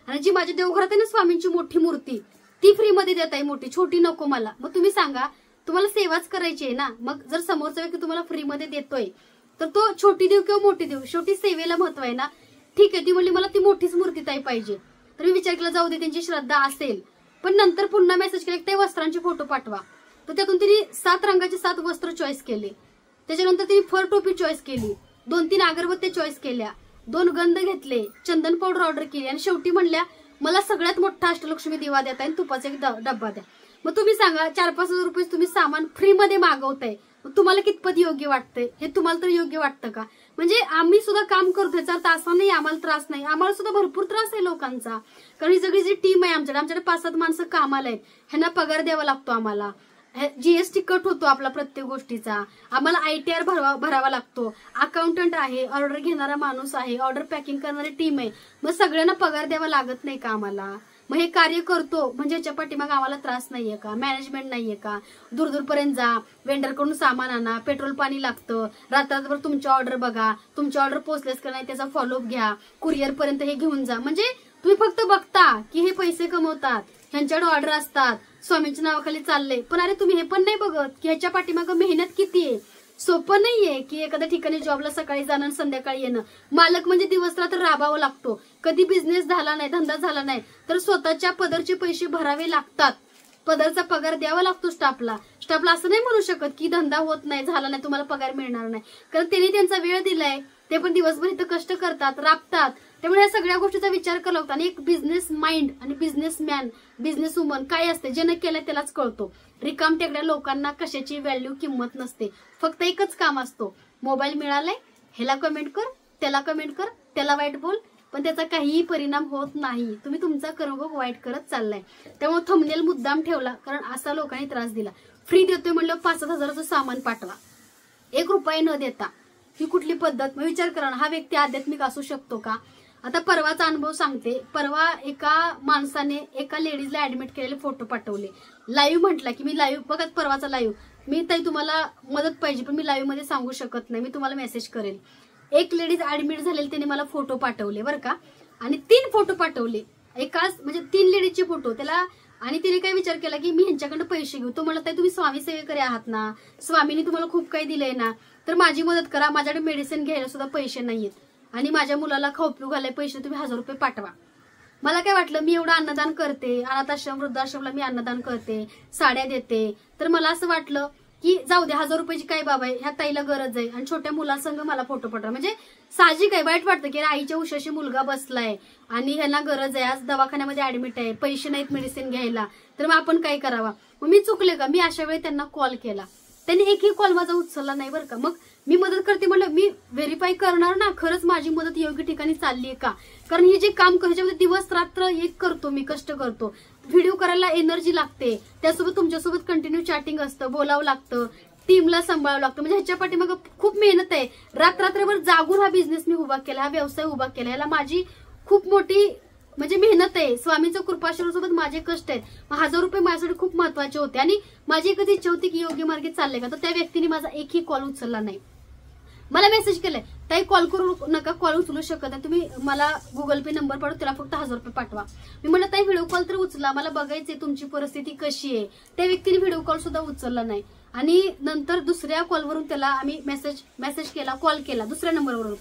आणि जी माझ्या देवघरात आहे ना स्वामींची मोठी मूर्ती ती फ्रीमध्ये देत आहे, मोठी, छोटी नको मला. मग तुम्ही सांगा, तुम्हाला सेवाच करायची आहे ना, मग जर समोरचा व्यक्ती तुम्हाला फ्रीमध्ये देतोय तर तो छोटी देव किंवा मोठी देव, शेवटी सेवेला महत्व आहे ना. ठीक आहे, ती म्हणली मला ती मोठीच मूर्ती ताई पाहिजे, तर मी विचार केला जाऊ दे त्यांची श्रद्धा असेल. पण नंतर पुन्हा मेसेज केला त्या वस्त्रांचे फोटो पाठवा, तर त्यातून तिने 7 रंगाचे 7 वस्त्र चॉईस केले. त्याच्यानंतर तिने फर टोपी चॉईस केली, 2-3 अगरबत्त्या चॉईस केल्या, 2 गंध घेतले, चंदन पावडर ऑर्डर केली आणि शेवटी म्हणल्या मला सगळ्यात मोठा अष्टलक्ष्मी दिवा देताय आणि तुपाचा एक डब्बा द्या. मग तुम्ही सांगा 4-5 हजार रुपये तुम्ही सामान फ्रीमध्ये मागवताय, तुम्हाला कितपत योग्य वाटतंय? हे तुम्हाला तर योग्य वाटतं का? म्हणजे आम्ही सुद्धा काम करतोय, तर असं नाही आम्हाला त्रास नाही, आम्हाला सुद्धा भरपूर त्रास आहे लोकांचा. कारण ही सगळी जी टीम आहे आमच्याकडे 5-7 माणसं कामाला आहेत, ह्यांना पगार द्यावा लागतो आम्हाला, जीएसटी कट होतो आपला प्रत्येक गोष्टीचा, आम्हाला ITR भरावा लागतो, अकाउंटंट आहे, ऑर्डर घेणारा माणूस आहे, ऑर्डर पॅकिंग करणारी टीम आहे. मग सगळ्यांना पगार द्यावा लागत नाही का आम्हाला? मग हे कार्य करतो म्हणजे याच्या पाठीमागे आम्हाला त्रास नाहीये का? मॅनेजमेंट नाहीये का? दूरपर्यंत जा, वेंडरकडून सामान आणा, पेट्रोल पाणी लागतं, रात्रभर तुमची ऑर्डर बघा, तुमची ऑर्डर पोहोचलेच का नाही त्याचा फॉलोअप घ्या, कुरिअर पर्यंत हे घेऊन जा. म्हणजे तुम्ही फक्त बघता की हे पैसे कमवतात, ह्यांच्याकडे ऑर्डर असतात, स्वामींच्या नावाखाली चाललंय, पण अरे तुम्ही हे पण नाही बघत की ह्याच्या पाठीमागे मेहनत किती आहे. सोपं नाहीये की एखाद्या ठिकाणी जॉबला सकाळी जाणं आणि संध्याकाळी येणं. मालक म्हणजे दिवस रात्र राबावं लागतो. कधी बिझनेस झाला नाही, धंदा झाला नाही तर स्वतःच्या पदरचे पैसे भरावे लागतात, पदरचा पगार द्यावा लागतो स्टाफला. स्टाफला असं नाही म्हणू शकत की धंदा होत नाही, झाला नाही, तुम्हाला पगार मिळणार नाही, कारण त्यांनी त्यांचा वेळ दिलाय, ते पण दिवसभर इथं कष्ट करतात, राबतात. त्यामुळे या सगळ्या गोष्टीचा विचार करावा लागतो. आणि एक बिझनेस माइंड आणि बिझनेसमॅन, बिझनेस वुमन काय असते, ज्यानं केलंय त्यालाच कळतो. रिकाम टेकड्या लोकांना कशाची व्हॅल्यू, किंमत नसते. फक्त एकच काम असतो, मोबाईल मिळालाय, ह्याला कमेंट कर, त्याला कमेंट कर, त्याला वाईट बोल, पण त्याचा काहीही परिणाम होत नाही. तुम्ही तुमचा कर्मभोग वाईट करत चाललाय. त्यामुळे थंबनेल मुद्दाम ठेवला, कारण असा लोकांनी त्रास दिला. फ्री देतोय म्हणलं 5-7 हजाराचं सामान पाठवा, 1 रुपया न देता, ही कुठली पद्धत? मग विचार करा, हा व्यक्ती आध्यात्मिक असू शकतो का? आता परवाचा अनुभव सांगते. परवा एका माणसाने एका लेडीजला ऍडमिट केलेले फोटो पाठवले. लाईव्ह म्हटला की मी लाईव्ह बघा, परवाचा लाईव्ह, मी ताई तुम्हाला मदत पाहिजे पण मी लाईव्ह मध्ये सांगू शकत नाही, मी तुम्हाला मेसेज करेल. एक लेडीज ऍडमिट झालेली, त्याने मला फोटो पाठवले बरं का, आणि 3 फोटो पाठवले एकाच, म्हणजे 3 लेडीजचे फोटो त्याला. आणि तिने काय विचार केला की मी ह्यांच्याकडे पैसे घेऊ. तो म्हणला ताई तुम्ही स्वामी सेवेकरी आहात ना, स्वामींनी तुम्हाला खूप काही दिलंय ना, तर माझी मदत करा, माझ्याकडे मेडिसिन घ्यायला सुद्धा पैसे नाहीयेत आणि माझ्या मुलाला खाऊ पिऊ घालाय पैसे, तुम्ही 1000 रुपये पाठवा. मला काय वाटलं, मी एवढं अन्नदान करते, अनाथ आश्रम, वृद्धाश्रमला मी अन्नदान करते, साड्या देते, तर मला असं वाटलं की जाऊ दे, 1000 रुपयाची काय बाबा आहे, ह्या ताईला गरज आहे आणि छोट्या मुलांसंग मला फोटो पाठवा. म्हणजे साहजिक आहे, वाईट वाटतं की आईच्या उशाशी मुलगा बसलाय आणि ह्यांना गरज आहे, आज दवाखान्यामध्ये ऍडमिट आहे, पैसे नाहीत मेडिसिन घ्यायला, तर मग आपण काय करावा? मग मी चुकले का? मी अशा वेळी त्यांना कॉल केला, त्यांनी एकही कॉल माझा उचलला नाही बरं का. मग मी मदत करते म्हणलं, मी व्हेरीफाय करणार ना खरंच माझी मदत योग्य ठिकाणी चालली आहे का, कारण हे जे काम ह्याच्यामध्ये दिवस रात्र एक करतो, मी कष्ट करतो, व्हिडिओ करायला एनर्जी लागते, त्यासोबत तुमच्यासोबत कंटिन्यू चॅटिंग असतं, बोलावं लागतं, टीमला सांभाळावं लागतं. म्हणजे ह्याच्या पाठीमागे खूप मेहनत आहे. रात्रभर जागून हा बिझनेस मी उभा केला, हा व्यवसाय उभा केला. याला माझी खूप मोठी म्हणजे मेहनत आहे. स्वामीचं कृपाशीर्वादासोबत माझे कष्ट आहेत. 1000 रुपये माझ्यासाठी खूप महत्वाचे होते आणि माझी एकच इच्छा होती की योग्य मार्गे चालले का. तर त्या व्यक्तीने माझा एकही कॉल उचलला नाही. मला मेसेज केलाय, ताई कॉल करू नका, कॉल उचलू शकत नाही, तुम्ही मला गुगल पे नंबर पाठवा, त्याला फक्त 1000 रुपये पाठवा. मी म्हणलं ताई व्हिडिओ कॉल तर उचला, मला बघायचंय तुमची परिस्थिती कशी आहे. त्या व्यक्तीने व्हिडिओ कॉल सुद्धा उचलला नाही. आणि नंतर दुसऱ्या कॉलवरून त्याला आम्ही मेसेज केला, कॉल केला दुसऱ्या नंबरवरून,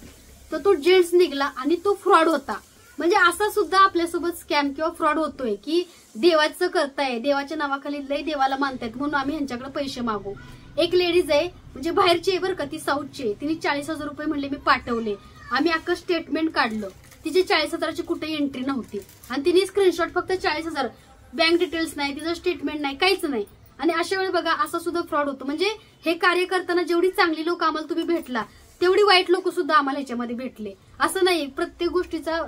तर तो जेंट्स निघला आणि तो फ्रॉड होता. म्हणजे असा सुद्धा आपल्यासोबत स्कॅम किंवा फ्रॉड होतोय की देवाचं करताय, देवाच्या नावाखाली लय देवाला मानतायत म्हणून आम्ही ह्यांच्याकडे पैसे मागू. एक लेडीज आहे, म्हणजे बाहेरची आहे बरं का, ती साऊथची आहे. तिने 40,000 रुपये म्हणले मी पाठवले. आम्ही अख्खं स्टेटमेंट काढलं, तिची 40,000ची कुठेही एंट्री नव्हती आणि तिने स्क्रीनशॉट फक्त 40,000, बँक डिटेल्स नाही, तिचं स्टेटमेंट नाही, काहीच नाही. आणि अशा वेळी बघा असा सुद्धा फ्रॉड होतो. म्हणजे हे कार्य करताना जेवढी चांगली लोक आम्हाला तुम्ही भेटला, तेवढी वाईट लोक सुद्धा आम्हाला ह्याच्यामध्ये भेटले. असं नाही, प्रत्येक गोष्टीचा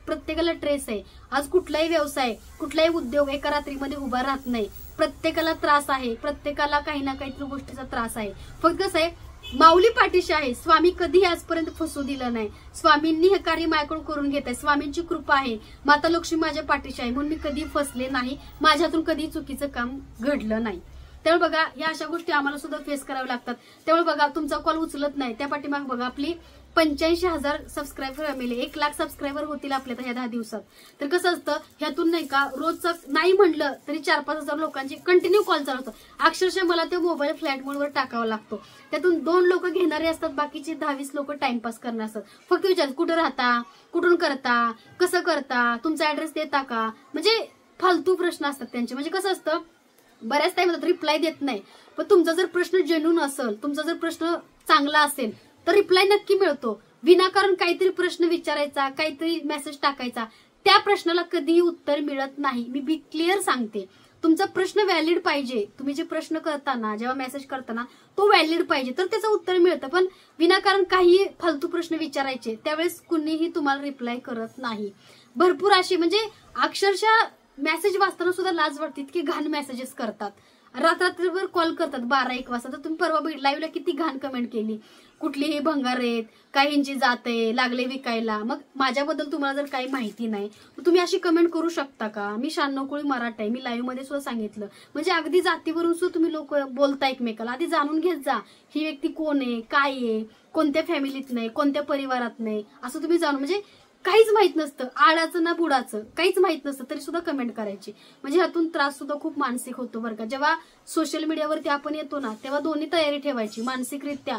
प्रत्येकाला ट्रेस आहे. आज कुठलाही व्यवसाय, कुठलाही उद्योग एका रात्रीमध्ये उभा राहत नाही. प्रत्येकाला त्रास आहे, प्रत्येकाला काही ना काहीतरी गोष्टीचा त्रास आहे. फक्त कसं आहे, माऊली पाठीशी आहे. स्वामी कधी आजपर्यंत फसू दिलं नाही. स्वामींनी हे कार्य माझ्याकडून करून घेत आहे. स्वामींची कृपा आहे, माता लक्ष्मी माझ्या पाठीशी आहे म्हणून मी कधी फसले नाही. माझ्यातून कधी चुकीचं काम घडलं नाही. त्यामुळे बघा या अशा गोष्टी आम्हाला सुद्धा फेस कराव्या लागतात. त्यामुळे बघा तुमचा कॉल उचलत नाही, त्या पाठीमाग बघा आपली 85,000 सबस्क्रायबर मिळेल. 1 लाख सबस्क्रायबर होतील आपल्या ह्या 10 दिवसात. तर कसं असतं, ह्यातून नाही का रोजचं नाही म्हणलं तरी 4-5 हजार लोकांची कंटिन्यू कॉल चालू होतं. अक्षरशः मला ते मोबाईल फ्लाईट मोडवर टाकावा लागतो. त्यातून 2 लोक घेणारे असतात, बाकीचे 10-20 लोक टाइमपास करणार असतात. फक्त विचार कुठं राहता, कुठून करता, कसं करता, तुमचा ऍड्रेस देता का, म्हणजे फालतू प्रश्न असतात त्यांचे. म्हणजे कसं असतं, बऱ्याच टाइम रिप्लाय देत नाही, पण तुमचा जर प्रश्न जेन्युइन असेल, तुमचा जर प्रश्न चांगला असेल तर रिप्लाय नक्की मिळतो. विनाकारण काहीतरी प्रश्न विचारायचा, काहीतरी मेसेज टाकायचा, त्या प्रश्नाला कधीही उत्तर मिळत नाही. मी क्लिअर सांगते, तुमचा प्रश्न व्हॅलिड पाहिजे. तुम्ही जे प्रश्न करताना, जेव्हा मेसेज करताना तो व्हॅलिड पाहिजे, तर त्याचं उत्तर मिळतं. पण विनाकारण काही फालतू प्रश्न विचारायचे, त्यावेळेस कुणीही तुम्हाला रिप्लाय करत नाही. भरपूर अशी म्हणजे अक्षरशः मेसेज वाचताना सुद्धा लाज वाटते की घाण मेसेजेस करतात. रात्रभर कॉल करतात 12-1 वाजता. तर तुम्ही परवा लाईव्हला किती घाण कमेंट केली, कुठलीही भंगार आहेत, काहींची जाते, लागले विकायला. मग माझ्याबद्दल तुम्हाला जर काही माहिती नाही, तुम्ही अशी कमेंट करू शकता का? मी 96 कोळी मराठा आहे, मी लाईव्ह मध्ये सुद्धा सांगितलं. म्हणजे अगदी जातीवरून सुद्धा तुम्ही लोक बोलता एकमेकाला. आधी जाणून घेत जा, ही व्यक्ती कोण आहे, काय आहे, कोणत्या फॅमिलीत नाही, कोणत्या परिवारात नाही, असं तुम्ही जाणून. म्हणजे काहीच माहित नसतं, आडाचं ना बुडाचं काहीच माहित नसतं तरी सुद्धा कमेंट करायची. म्हणजे ह्यातून त्रास सुद्धा खूप मानसिक होतो बरं का. जेव्हा सोशल मीडियावरती आपण येतो ना, तेव्हा दोन्ही तयारी ठेवायची. मानसिकरित्या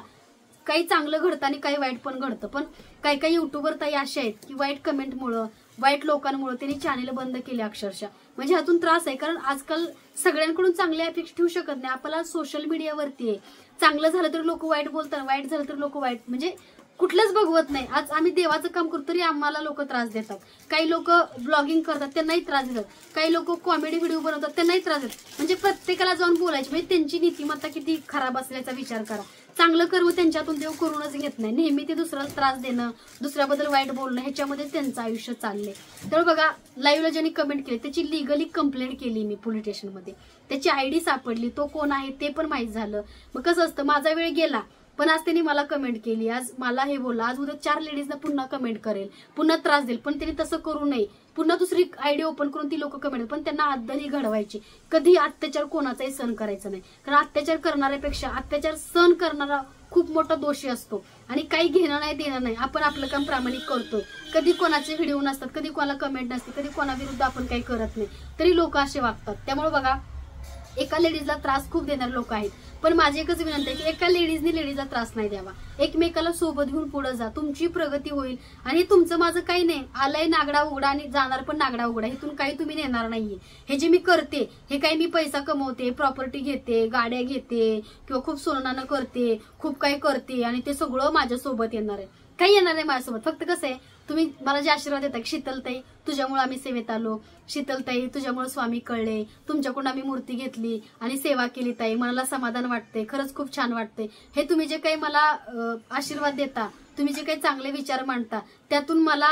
काही चांगलं घडतं आणि काही वाईट पण घडतं. पण काही युट्यूबर ताई अशा आहेत की वाईट कमेंटमुळं, वाईट लोकांमुळे त्यांनी चॅनेल बंद केले अक्षरशः. म्हणजे ह्यातून त्रास आहे. कारण आजकाल सगळ्यांकडून चांगले अपेक्षा ठेवू शकत नाही. आपल्याला सोशल मीडियावरती आहे, चांगलं झालं तर लोक वाईट बोलतात, वाईट झालं तर लोक वाईट, म्हणजे कुठलंच बघवत नाही. आज आम्ही देवाचं काम करतो तरी आम्हाला लोक त्रास देतात. काही लोक ब्लॉगिंग करतात त्यांनाही त्रास देतात. काही लोक कॉमेडी व्हिडिओ बनवतात त्यांनाही त्रास देतात. म्हणजे प्रत्येकाला जाऊन बोलायचे. म्हणजे त्यांची नीतिमत्ता किती खराब असल्याचा विचार करा. चांगलं कर्म त्यांच्यातून देव करूनच घेत नाही. नेहमी ते दुसऱ्याला त्रास देणं, दुसऱ्याबद्दल वाईट बोलणं, ह्याच्यामध्ये त्यांचं आयुष्य चाललंय. तर बघा लाईव्हला ज्यांनी कमेंट केली त्याची लिगली कंप्लेंट केली मी पोलीस स्टेशनमध्ये. त्याची आयडी सापडली, तो कोण आहे ते पण माहीत झालं. मग कसं असतं, माझा वेळ गेला पण आज त्यांनी मला कमेंट केली, आज मला हे बोलला, आज उद्या 4 लेडीजना पुन्हा कमेंट करेल, पुन्हा त्रास देईल. पण त्यांनी तसं करू नये. पुन्हा दुसरी आयडी ओपन करून ती लोक कमेंट, पण त्यांना आदरही घडवायची. कधी अत्याचार कोणाचाही सहन करायचा नाही. कारण अत्याचार करणाऱ्यापेक्षा अत्याचार सहन करणारा खूप मोठा दोषी असतो. आणि काही घेणं नाही देणं नाही, आपण आपलं काम प्रामाणिक करतोय. कधी कोणाचे व्हिडिओ नसतात, कधी कोणाला कमेंट नसते, कधी कोणाविरुद्ध आपण काही करत नाही, तरी लोक असे वागतात. त्यामुळे बघा एका लेडीजला त्रास खूप देणारे लोक आहेत. पण माझी एकच विनंती आहे की एका लेडीजला त्रास नाही द्यावा. एकमेकाला सोबत घेऊन पुढे जा, तुमची प्रगती होईल. आणि तुमचं माझं काही नाही, आलंय नागडा उघडा आणि जाणार पण नागडा उघडा, इथून काही तुम्ही नेणार नाहीये. हे जे मी करते हे काही मी पैसा कमवते, प्रॉपर्टी घेते, गाड्या घेते किंवा खूप सोनानं करते, खूप काही करते आणि ते सगळं माझ्यासोबत येणार आहे, काही येणार नाही माझ्यासोबत. फक्त कसं आहे, तुम्ही मला जे आशीर्वाद देता, शीतलताई तुझ्यामुळे आम्ही सेवेत आलो, शीतलताई तुझ्यामुळे स्वामी कळले, तुमच्याकडून आम्ही मूर्ती घेतली आणि सेवा केली ताई, मला समाधान वाटते, खरंच खूप छान वाटते. हे तुम्ही जे काही मला आशीर्वाद देता, तुम्ही जे काही चांगले विचार मांडता, त्यातून मला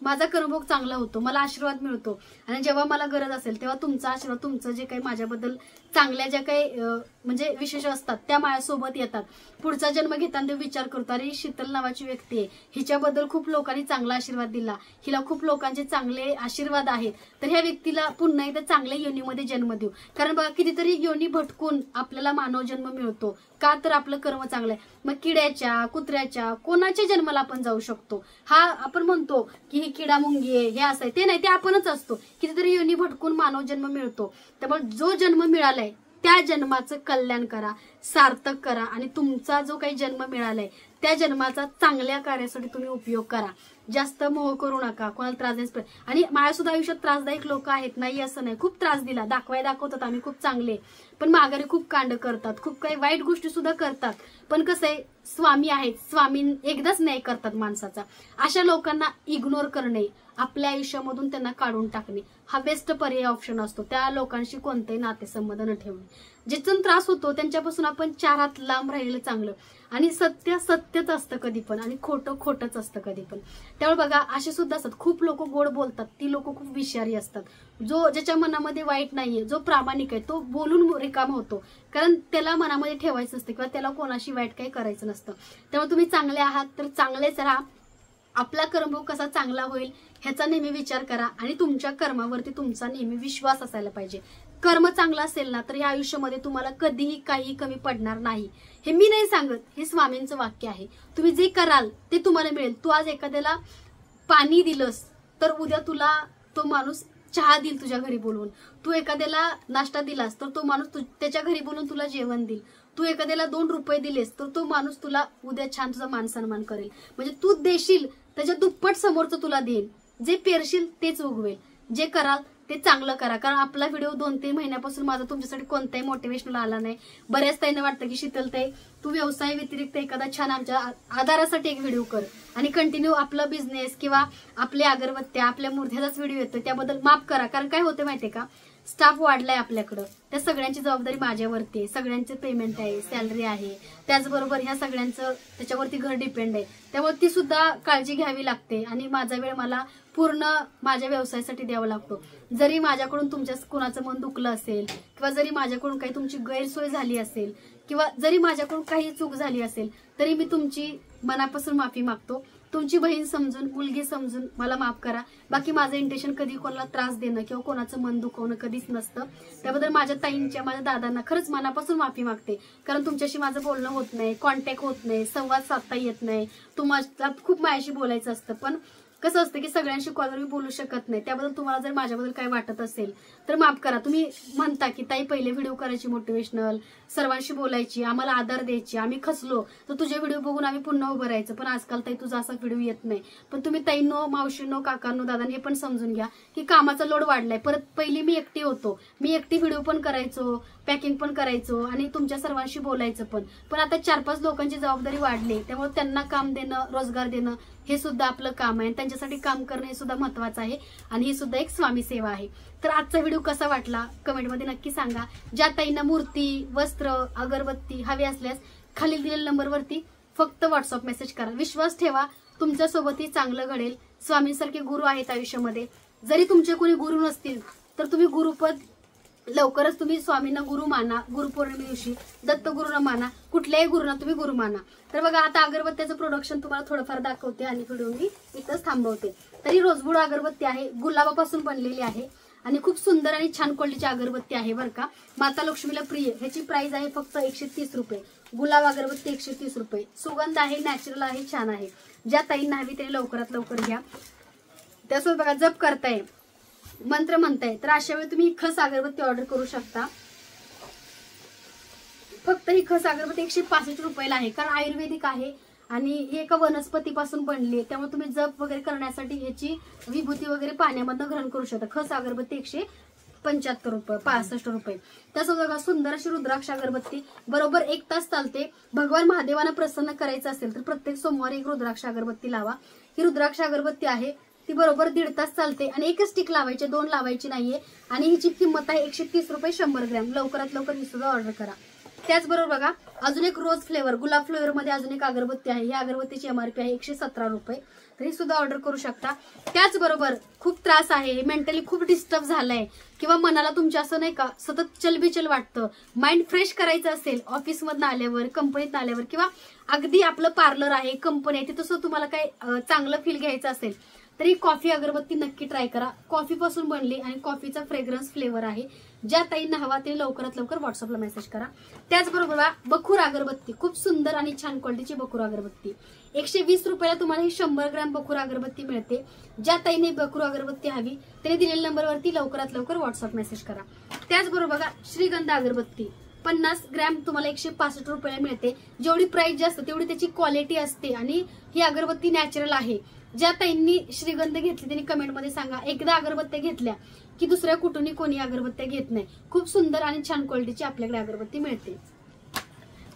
माझा कर्मभोग चांगला होतो, मला आशीर्वाद मिळतो. आणि जेव्हा मला गरज असेल तेव्हा तुमचा आशीर्वाद, तुमचं जे काही माझ्याबद्दल चांगल्या ज्या काही म्हणजे विशेष असतात त्या माझ्यासोबत येतात. पुढचा जन्म घेताना विचार करतो, अरे शीतल नावाची व्यक्ती आहे, हिच्याबद्दल खूप लोकांनी चांगला आशीर्वाद दिला, हिला खूप लोकांचे चांगले आशीर्वाद आहेत, तर ह्या व्यक्तीला पुन्हा एकदा चांगल्या योनीमध्ये जन्म देऊ. कारण बघा कितीतरी योनी भटकून आपल्याला मानव जन्म मिळतो, का तर आपलं कर्म चांगलं आहे. मग किड्याच्या, कुत्र्याच्या, कोणाच्या जन्माला आपण जाऊ शकतो. हा आपण म्हणतो की ही किडा मुंगी आहे, हे असं आहे, ते नाही, ते आपणच असतो. कितीतरी योनी भटकून मानव जन्म मिळतो. त्यामुळे जो जन्म मिळालाय त्या जन्माचं कल्याण करा, सार्थक करा आणि तुमचा जो काही जन्म मिळालाय त्या जन्माचा चांगल्या कार्यासाठी तुम्ही उपयोग करा. जास्त मोह करू नका, कोणाला त्रास द्यायचा. आणि माझ्या सुद्धा आयुष्यात त्रासदायक लोक आहेत, नाही असं नाही, खूप त्रास दिला, दाखवतात आम्ही खूप चांगले, पण माघारी खूप कांड करतात, खूप काही वाईट गोष्टी सुद्धा करतात. पण कसं आहे, स्वामी आहेत, स्वामी एकदाच न्याय करतात माणसाचा. अशा लोकांना इग्नोर करणे, आपल्या आयुष्यामधून त्यांना काढून टाकणे हा बेस्ट पर्याय ऑप्शन असतो. त्या लोकांशी कोणतेही नातेसंबंध न ठेवणे. जिथून त्रास होतो त्यांच्यापासून आपण 4 हात लांब राहिलेलं चांगलं. आणि सत्य सत्यच असतं कधी पण, आणि खोटं खोटंच असतं कधी पण. त्यामुळे बघा असे सुद्धा असतात, खूप लोक गोड बोलतात, ती लोक खूप विषारी असतात. जो ज्याच्या मनामध्ये वाईट नाहीये, जो प्रामाणिक आहे, तो बोलून रिकाम होतो, कारण त्याला मनामध्ये ठेवायचं नसतं किंवा त्याला कोणाशी वाईट काही करायचं नसतं. त्यामुळे तुम्ही चांगले आहात तर चांगलेच राहा. आपला कर्मभोग कसा चांगला होईल ह्याचा नेहमी विचार करा आणि तुमच्या कर्मावरती तुमचा नेहमी विश्वास असायला पाहिजे. कर्म चांगला असेल ना तर या आयुष्यामध्ये तुम्हाला कधीही काही कमी पडणार नाही. हे मी नाही सांगत, हे स्वामींचं वाक्य आहे. तुम्ही जे कराल ते तुम्हाला मिळेल. तू आज एखाद्याला पाणी दिलंस तर उद्या तुला तो माणूस चहा देईल तुझ्या घरी बोलवून. तू एखाद्याला नाश्ता दिलास तर तो माणूस त्याच्या घरी बोलून तुला जेवण देईल. तू एखाद्याला 2 रुपये दिलेस तर तो माणूस तुला उद्या छान तुझा मान सन्मान करेल. म्हणजे तू देशील त्याच्या दुप्पट समोरचं तुला देईल. जे पेरशील तेच उगवेल. जे कराल ते चांगलं करा. कारण आपला व्हिडिओ 2-3 महिन्यापासून माझा तुमच्यासाठी कोणताही मोटिवेशनल आला नाही. बऱ्याच ताईंना वाटतं की शीतलताई तू व्यवसाय व्यतिरिक्त एखादा छान आमच्या आधारासाठी एक व्हिडिओ कर आणि कंटिन्यू आपला बिझनेस किंवा आपल्या अगरबत्त्या, आपल्या मूर्त्याचाच व्हिडिओ येतो, त्याबद्दल माफ करा. कारण काय होतं माहितीये का, स्टाफ वाढलाय आपल्याकडं, त्या सगळ्यांची जबाबदारी माझ्यावरती आहे. सगळ्यांचे पेमेंट आहे, सॅलरी आहे, त्याचबरोबर ह्या सगळ्यांचं त्याच्यावरती घर डिपेंड आहे. त्यामुळे ती सुद्धा काळजी घ्यावी लागते आणि माझा वेळ मला पूर्ण माझ्या व्यवसायासाठी द्यावा लागतो. जरी माझ्याकडून तुमच्या कुणाचं मन दुखलं असेल किंवा जरी माझ्याकडून काही तुमची गैरसोय झाली असेल किंवा जरी माझ्याकडून काही चूक झाली असेल तरी मी तुमची मनापासून माफी मागतो. तुमची बहीण समजून, मुलगी समजून मला माफ करा. बाकी माझं इंटेन्शन कधी कोणाला त्रास देणं किंवा कोणाचं मन दुखवणं कधीच नसतं. त्याबद्दल माझ्या ताईंच्या, माझ्या दादांना खरंच मनापासून माफी मागते. कारण तुमच्याशी माझं बोलणं होत नाही, कॉन्टॅक्ट होत नाही, संवाद साधता येत नाही. तुम्हाला खूप माझ्याशी बोलायचं असतं, पण कसं असतं की सगळ्यांशी कॉलवर मी बोलू शकत नाही. त्याबद्दल तुम्हाला जर माझ्याबद्दल काय वाटत असेल तर माफ करा. तुम्ही म्हणता की ताई पहिले व्हिडिओ करायची मोटिवेशनल, सर्वांशी बोलायची, आम्हाला आधार द्यायची, आम्ही खचलो तर तुझे व्हिडिओ बघून आम्ही पुन्हा उभं राहायचं. पण आजकाल ताई तुझा असा व्हिडिओ येत नाही. पण तुम्ही ताईंनो, मावशींनो, काकांनो, दादांनो हे पण समजून घ्या की कामाचा लोड वाढलाय. परत पहिली मी एकटी होतो, मी एकटी व्हिडिओ पण करायचो, पॅकिंग पण करायचो आणि तुमच्या सर्वांशी बोलायचं पण आता 4-5 लोकांची जबाबदारी वाढली. त्यामुळे त्यांना काम देणं, रोजगार देणं हे सुद्धा आपलं काम आहे. त्यांच्यासाठी काम करणं हे सुद्धा महत्वाचं आहे आणि ही सुद्धा एक स्वामी सेवा आहे. तर आजचा व्हिडिओ कसा वाटला कमेंटमध्ये नक्की सांगा. ज्या ताईंना मूर्ती, वस्त्र, अगरबत्ती हवी असल्यास खालील दिलेल्या नंबरवरती फक्त व्हॉट्सअप मेसेज करा. विश्वास ठेवा, तुमच्यासोबतही चांगलं घडेल. स्वामींसारखे गुरु आहेत आयुष्यामध्ये. जरी तुमचे कोणी गुरु नसतील तर तुम्ही गुरुपद लवकरच तुम्ही स्वामींना गुरु माना. गुरुपौर्णिमे दिवशी दत्तगुरूंना माना, कुठल्याही गुरुना तुम्ही गुरु माना. तर बघा आता अगरबत्त्याचं प्रोडक्शन तुम्हाला थोडंफार दाखवते आणि व्हिडिओ मी इथंच थांबवते. तरी रोजबुड अगरबत्ती आहे, गुलाबापासून बनलेली आहे आणि खूप सुंदर आणि छान क्वालिटीची अगरबत्ती आहे बरं का. माता लक्ष्मीला प्रिय, ह्याची प्राइस आहे फक्त 130 रुपये. गुलाब अगरबत्ती 130 रुपये. सुगंध आहे, नॅचरल आहे, छान आहे. ज्या ताईंना हवी त्यांनी लवकरात लवकर घ्या. त्यासोबत बघा जप करताय, मंत्र म्हणताय तर अशा वेळी तुम्ही खस अगरबत्ती ऑर्डर करू शकता. फक्त ही खस अगरबत्ती 165 रुपयाला आहे. कारण आयुर्वेदिक आहे आणि ही एका वनस्पतीपासून बनली आहे. त्यामुळे तुम्ही जप वगैरे करण्यासाठी ह्याची विभूती वगैरे पाण्यामधनं ग्रहण करू शकता. खस अगरबत्ती 175 रुपये, 65 रुपये. त्यासोबत सुंदर अशी रुद्राक्ष अगरबत्ती बरोबर 1 तास चालते. भगवान महादेवांना प्रसन्न करायचं असेल तर प्रत्येक सोमवारी एक रुद्राक्ष अगरबत्ती लावा. ही रुद्राक्ष अगरबत्ती आहे ती बरोबर 1.5 तास चालते आणि एकच स्टिक लावायचे, 2 लावायची नाहीये. आणि हिची किंमत आहे 130 रुपये 100 ग्रॅम. लवकरात लवकर ही सुद्धा ऑर्डर करा. त्याचबरोबर बघा अजून एक रोज फ्लेवर, गुलाब फ्लेवर मध्ये अजून एक अगरबत्ती आहे. ही अगरबत्तीची एमआरपी आहे 117 रुपये. तर ही सुद्धा ऑर्डर करू शकता. त्याचबरोबर खूप त्रास आहे, मेंटली खूप डिस्टर्ब झालाय किंवा मनाला तुमच्या असं नाही का सतत चलबिचल वाटतं, माइंड फ्रेश करायचं असेल ऑफिसमधून आल्यावर, कंपनीत आल्यावर, किंवा अगदी आपलं पार्लर आहे, कंपनी आहे, तसं तुम्हाला काही चांगलं फील घ्यायचं असेल तरी कॉफी अगरबत्ती नक्की ट्राय करा. कॉफी पासून बनली आणि कॉफीचा फ्रेग्रन्स फ्लेवर आहे. ज्या ताईंना हवा ते लवकरात लवकर व्हॉट्सअपला मेसेज करा. त्याचबरोबर बखूर अगरबत्ती, खूप सुंदर आणि छान क्वालिटीची बखूर अगरबत्ती 120 रुपयाला तुम्हाला ही 100 ग्रॅम बखूर अगरबत्ती मिळते. ज्या ताईने बखूर अगरबत्ती हवी त्याने दिलेल्या नंबरवरती लवकरात लवकर व्हॉट्सअप मेसेज करा. त्याचबरोबर बघा श्रीगंध अगरबत्ती 50 ग्रॅम तुम्हाला 165 रुपयाला मिळते. जेवढी प्राइस जास्त तेवढी त्याची क्वालिटी असते आणि ही अगरबत्ती नॅचरल आहे. ज्या ताईंनी श्रीगंध घेतली त्यांनी कमेंटमध्ये सांगा. एकदा अगरबत्त्या घेतल्या की दुसऱ्या कुठूनही कोणी अगरबत्त्या घेत नाही. खूप सुंदर आणि छान क्वालिटीची आपल्याकडे अगरबत्ती मिळते.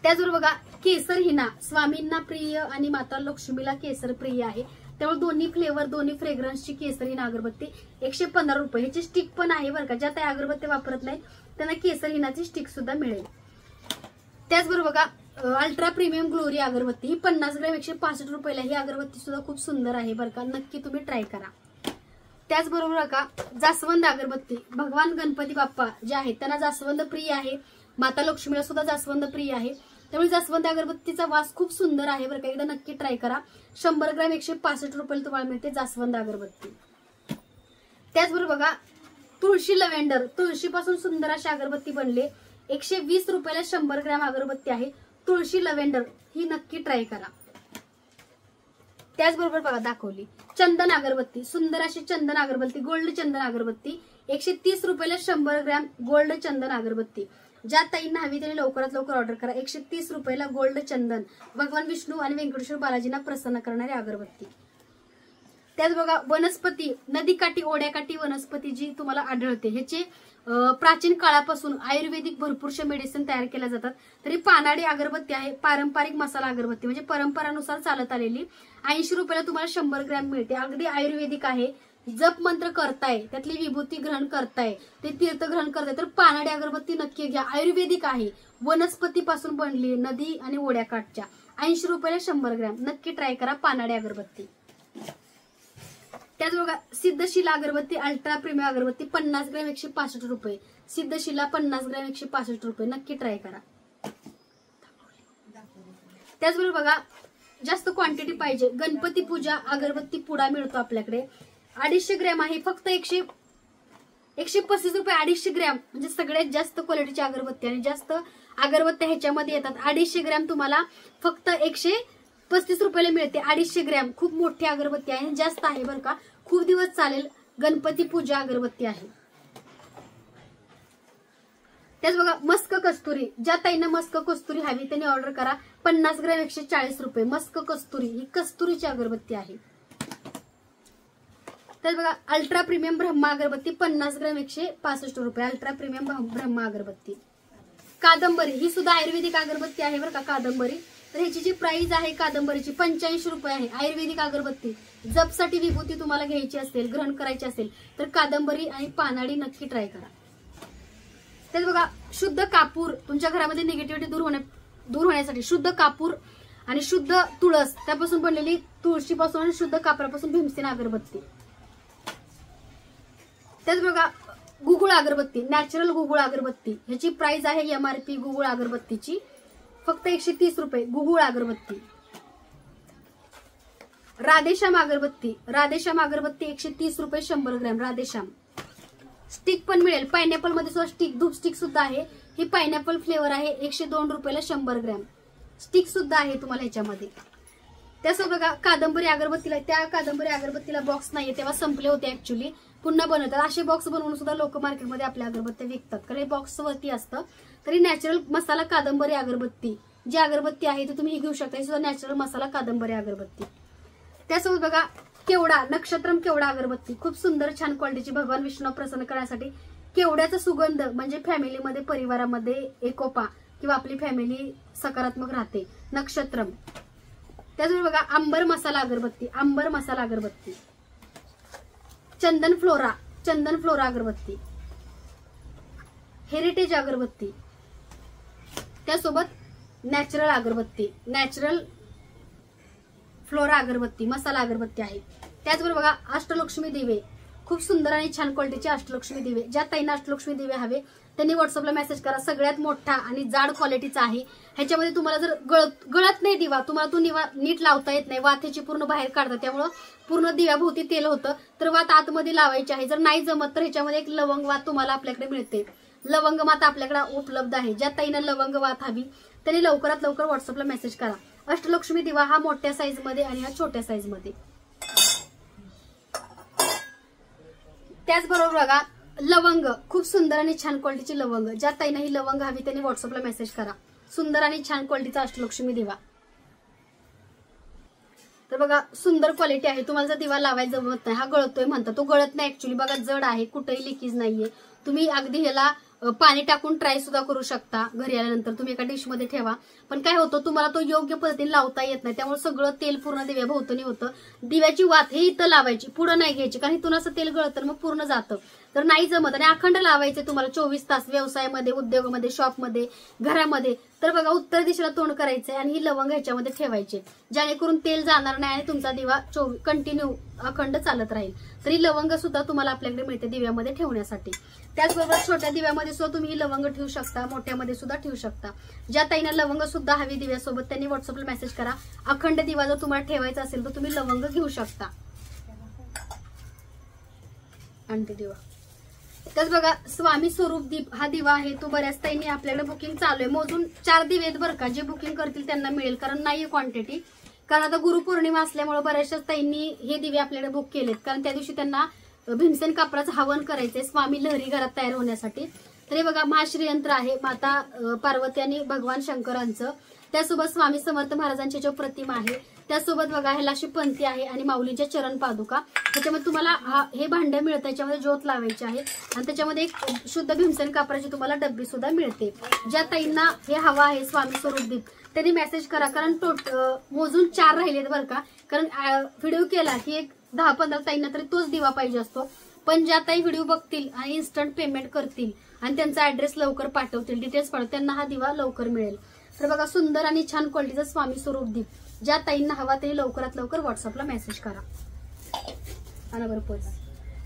त्याचबरोबर बघा केसर हिना स्वामींना प्रिय आणि माता लक्ष्मीला केसर प्रिय आहे. त्यामुळे दोन्ही फ्लेवर, दोन्ही फ्रेग्रन्सची केसर हिना अगरबत्ती 115 रुपये. ह्याची स्टिक पण आहे बरं का. ज्या ताई अगरबत्ती वापरत नाही त्यांना केसर हिनाची स्टिक सुद्धा मिळेल. त्याचबरोबर बघा अल्ट्रा प्रीमियम ग्लोरी अगरबत्ती ही 50 ग्रॅम 165 रुपयाला. ही अगरबत्ती सुद्धा खूप सुंदर आहे बरं का, नक्की तुम्ही ट्राय करा. त्याचबरोबर बघा जास्वंद अगरबत्ती, भगवान गणपती बाप्पा जे आहेत त्यांना जास्वंद प्रिय आहे, माता लक्ष्मीला सुद्धा जास्वंद प्रिय आहे. त्यामुळे जास्वंद अगरबत्तीचा वास खूप सुंदर आहे बरं का, एकदा नक्की ट्राय करा. 100 ग्रॅम 165 रुपयाला तुम्हाला मिळते जास्वंद अगरबत्ती. त्याचबरोबर बघा तुळशी लव्हेंडर, तुळशीपासून सुंदर अशी अगरबत्ती बनले 120 रुपयाला 100 ग्रॅम अगरबत्ती आहे. तुळशी लव्हेंडर ही नक्की ट्राय करा. त्याचबरोबर बघा दाखवली चंदन अगरबत्ती, सुंदर अशी चंदन अगरबत्ती, गोल्ड चंदन अगरबत्ती 130 रुपयाला 100 ग्रॅम गोल्ड चंदन अगरबत्ती. ज्या ताईंना हवी त्यांनी लवकरात लवकर ऑर्डर करा. 130 रुपयाला गोल्ड चंदन, भगवान विष्णू आणि व्यंकटेश्वर बालाजींना प्रसन्न करणारी अगरबत्ती. त्याच बघा वनस्पती, नदीकाठी ओढ्याकाठी वनस्पती जी तुम्हाला आढळते, ह्याचे प्राचीन काळापासून आयुर्वेदिक भरपूरशे मेडिसिन तयार केल्या जातात. तरी पानाडी अगरबत्ती आहे, पारंपरिक मसाला अगरबत्ती म्हणजे परंपरानुसार चालत आलेली 80 रुपयाला तुम्हाला 100 ग्रॅम मिळते. अगदी आयुर्वेदिक आहे. जप मंत्र करताय, त्यातली विभूती ग्रहण करताय, ते तीर्थ ग्रहण करताय तर पानाडी अगरबत्ती नक्की घ्या. आयुर्वेदिक आहे, वनस्पतीपासून बनली, नदी आणि ओढ्याकाठच्या. 80 रुपयाला 100 ग्रॅम नक्की ट्राय करा पानाडी अगरबत्ती. त्याच बघा सिद्धशिला अगरबत्ती, अल्ट्रा प्रीमियम अगरबत्ती 50 ग्रॅम 165 रुपये. सिद्धशिला 50 ग्रॅम 165 रुपये नक्की ट्राय करा. त्याचबरोबर बघा जास्त क्वांटिटी पाहिजे, गणपती पूजा अगरबत्ती पुडा मिळतो आपल्याकडे 250 ग्रॅम आहे, फक्त 135 रुपये 250 ग्रॅम. म्हणजे सगळ्यात जास्त क्वालिटीची अगरबत्ती आणि जास्त अगरबत्त्या ह्याच्यामध्ये येतात. 250 ग्रॅम तुम्हाला फक्त 135 रुपयाला मिळते. 250 ग्रॅम खूप मोठी अगरबत्ती आहे, जास्त आहे बरं का, खूप दिवस चालेल. गणपती पूजा अगरबत्ती आहे. त्याच बघा मस्क कस्तुरी, ज्या ताईंना मस्क कस्तुरी हवी त्यांनी ऑर्डर करा. 50 ग्रॅम 140 रुपये. मस्क कस्तुरी ही कस्तुरीची अगरबत्ती आहे. तर बघा अल्ट्रा प्रीमियम ब्रह्मा अगरबत्ती 50 ग्रॅम 165 रुपये. अल्ट्रा प्रीमियम ब्रह्मा अगरबत्ती. कादंबरी ही सुद्धा आयुर्वेदिक अगरबत्ती आहे बरं का, कादंबरी. तर ह्याची जी प्राइस आहे कादंबरीची 85 रुपये आहे. आयुर्वेदिक अगरबत्ती, जपसाठी विभूती तुम्हाला घ्यायची असेल, ग्रहण करायची असेल तर कादंबरी आणि पानाडी नक्की ट्राय करा. तर बघा शुद्ध कापूर, तुमच्या घरामध्ये निगेटिव्हिटी दूर होण्यासाठी शुद्ध कापूर आणि शुद्ध तुळस त्यापासून बनलेली, तुळशीपासून आणि शुद्ध कापरापासून भीमसेन अगरबत्ती. त्याच बघा गुगुळ अगरबत्ती, नॅचरल गुगुळ अगरबत्ती. ह्याची प्राइस आहे एमआरपी गुगुळ अगरबत्तीची फक्त 130 रुपये. गुगुळ अगरबत्ती. राधेश्याम अगरबत्ती, राधेश्याम अगरबत्ती 130 रुपये 100 ग्रॅम. राधेश्याम स्टिक पण मिळेल, पायनॅपल मध्ये सुद्धा स्टिक, धूप स्टिक सुद्धा आहे. ही पायनॅपल फ्लेवर आहे 102 रुपयाला 100 ग्रॅम. स्टिक सुद्धा आहे तुम्हाला ह्याच्यामध्ये. त्यासोबत बघा कादंबरी अगरबत्तीला, त्या कादंबरी अगरबत्तीला बॉक्स नाहीये, तेव्हा संपले होते ऍक्च्युली, पुन्हा बनवतात. असे बॉक्स बनवून सुद्धा लोक मार्केटमध्ये आपल्या अगरबत्त्या विकतात, कारण हे बॉक्स वरती असतं. तरी नॅचरल मसाला कादंबरी अगरबत्ती जी अगरबत्ती आहे ती तुम्ही घेऊ शकता. सुद्धा नॅचरल मसाला कादंबरी अगरबत्ती. त्यासोबत बघा केवडा, नक्षत्रम केवडा अगरबत्ती, खूप सुंदर छान क्वालिटीची, भगवान विष्णू प्रसन्न करण्यासाठी. केवड्याचा सुगंध म्हणजे फॅमिलीमध्ये, परिवारामध्ये एकोपा किंवा आपली फॅमिली सकारात्मक राहते. नक्षत्रम. त्याचबरोबर बघा अंबर मसाला अगरबत्ती, अंबर मसाला अगरबत्ती. चंदन फ्लोरा, चंदन फ्लोरा अगरबत्ती. हेरिटेज अगरबत्ती. त्यासोबत नॅचरल अगरबत्ती, नॅचरल फ्लोरा अगरबत्ती, मसाला अगरबत्ती आहे। त्याचबरोबर बघा अष्टलक्ष्मी दिवे, खूप सुंदर आणि छान क्वालिटीचे अष्टलक्ष्मी दिवे। ज्या ताईंना अष्टलक्ष्मी दिवे हवे त्यांनी व्हॉट्सअपला मेसेज करा। सगळ्यात मोठा आणि जाड क्वालिटीचा आहे। ह्याच्यामध्ये तुम्हाला जर गळत नाही दिवा, तुम्हाला तो दिवा नीट लावता येत नाही, वातेची पूर्ण बाहेर काढतात, त्यामुळे पूर्ण दिव्याभोवती तेल होतं, तर वात आतमध्ये लावायची आहे। जर नाही जमत तर ह्याच्यामध्ये एक लवंग वात तुम्हाला आपल्याकडे मिळते, लवंग वात आपल्याकडे उपलब्ध आहे। ज्या ताईंना लवंग वात हवी त्यांनी लवकरात लवकर व्हॉट्सअपला मेसेज करा। अष्टलक्ष्मी दिवा हा मोठ्या साईज मध्ये आणि हा छोट्या साईज मध्ये। त्याचबरोबर बघा लवंग, खूप सुंदर आणि छान क्वालिटीची लवंग। ज्या ताईंना ही लवंग हवी त्यांनी व्हॉट्सअपला मेसेज करा। सुंदर आणि छान क्वालिटीचा अष्टलक्ष्मी दिवा। तर बघा सुंदर क्वालिटी आहे। तुम्हाला जर दिवा लावायला जमत नाही, हा गळतोय म्हणता, तो गळत नाही ऍक्च्युली, बघा जड आहे, कुठेही लिकेज नाहीये। तुम्ही अगदी ह्याला पाणी टाकून ट्राय सुद्धा करू शकता। घरी आल्यानंतर तुम्ही एका डिश मध्ये ठेवा, पण काय होतं तुम्हाला तो योग्य पद्धतीने लावता येत नाही, त्यामुळे सगळं तेल पूर्ण दिव्याभोवतणी होतं। दिव्याची वात हे इथं लावायची, पुढे नाही घ्यायची, कारण इथून असं तेल गळतं मग पूर्ण जातं, तर नाही जमत। आणि अखंड लावायचे तुम्हाला 24 तास, व्यवसायामध्ये, उद्योगामध्ये, शॉपमध्ये, घरामध्ये। तर बघा उत्तर दिशेला तोंड करायचंय आणि ही लवंग ह्याच्यामध्ये ठेवायचे, जेणेकरून तेल जाणार नाही आणि तुमचा दिवा कंटिन्यू अखंड चालत राहील। तरी लवंग सुद्धा तुम्हाला आपल्याकडे मिळते दिव्यामध्ये ठेवण्यासाठी। त्याचबरोबर छोट्या दिव्यामध्ये सुद्धा तुम्ही ही लवंग ठेवू शकता, मोठ्यामध्ये सुद्धा ठेवू शकता। ज्या ताईंना लवंग सुद्धा हवी दिव्यासोबत त्यांनी व्हॉट्सअपला मेसेज करा। अखंड दिवा जर तुम्हाला ठेवायचा असेल तर तुम्ही लवंग घेऊ शकता। आणि दिवा त्याच बघा स्वामी स्वरूप दीप हा दिवा आहे, तो बऱ्याच ताईंनी आपल्याकडे बुकिंग चालू आहे। मोजून 4 दिवे आहेत बरं का, जे बुकिंग करतील त्यांना मिळेल, कारण नाहीये क्वांटिटी, कारण आता गुरुपौर्णिमा असल्यामुळे बऱ्याचशा ताईंनी हे दिवे आपल्याकडे बुक केलेत, कारण त्या दिवशी त्यांना भीमसेन कापराचं हवन करायचंय स्वामी लहरी घरात तयार होण्यासाठी। तर हे बघा महाश्रीयंत्र आहे, माता पार्वती आणि भगवान शंकरांचं। त्यासोबत स्वामी समर्थ महाराजांची जो प्रतिमा आहे, त्यासोबत बघा ह्याला अशी पंथी आहे आणि माऊलीच्या चरण पादुका। त्याच्यामध्ये तुम्हाला हे भांड मिळतं, त्याच्यामध्ये ज्योत लावायची आहे आणि त्याच्यामध्ये एक शुद्ध भीमसेन कापराची तुम्हाला डब्बी सुद्धा मिळते। ज्या ताईंना हे हवा आहे स्वामी स्वरूप दीप त्यांनी मेसेज करा, कारण मोजून 4 राहिलेत बरं का, कारण व्हिडिओ केला की एक 10-15 ताईंना तरी तोच दिवा पाहिजे असतो, पण ज्या ताई व्हिडिओ बघतील आणि इन्स्टंट पेमेंट करतील आणि त्यांचा ऍड्रेस लवकर पाठवतील, डिटेल्स पाठवतील, त्यांना हा दिवा लवकर मिळेल। तर बघा सुंदर आणि छान क्वालिटीचा स्वामी स्वरूप दीप, ज्या ताईंना हवा त्यांनी लवकरात लवकर व्हॉट्सअपला मेसेज करा। आणि बरं पर्स,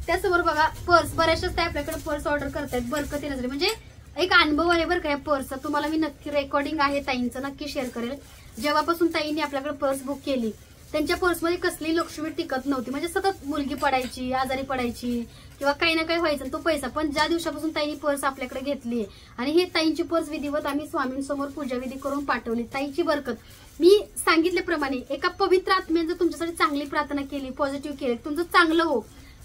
त्याचबरोबर बघा पर्स, बऱ्याचशाच ताई आपल्याकडे पर्स ऑर्डर करतायत बरकती नजरे, म्हणजे एक अनुभव आहे बरं का या पर्सचा, तुम्हाला मी नक्की रेकॉर्डिंग आहे ताईंचं नक्की शेअर करेल। जेव्हापासून ताईंनी आपल्याकडे पर्स बुक केली त्यांच्या पर्समध्ये कसली लक्ष्मी टिकत नव्हती, म्हणजे सतत मुलगी पडायची, आजारी पडायची किंवा काही ना काही व्हायचं तो पैसा, पण ज्या दिवसापासून ताईंनी पर्स आपल्याकडे घेतली आणि ही ताईंची पर्स विधिवत आम्ही स्वामींसमोर पूजाविधी करून पाठवली। ताईची बरकत, मी सांगितल्याप्रमाणे एका पवित्र आत्म्याने जर तुमच्यासाठी चांगली प्रार्थना केली, पॉझिटिव्ह केली, तुमचं चांगलं हो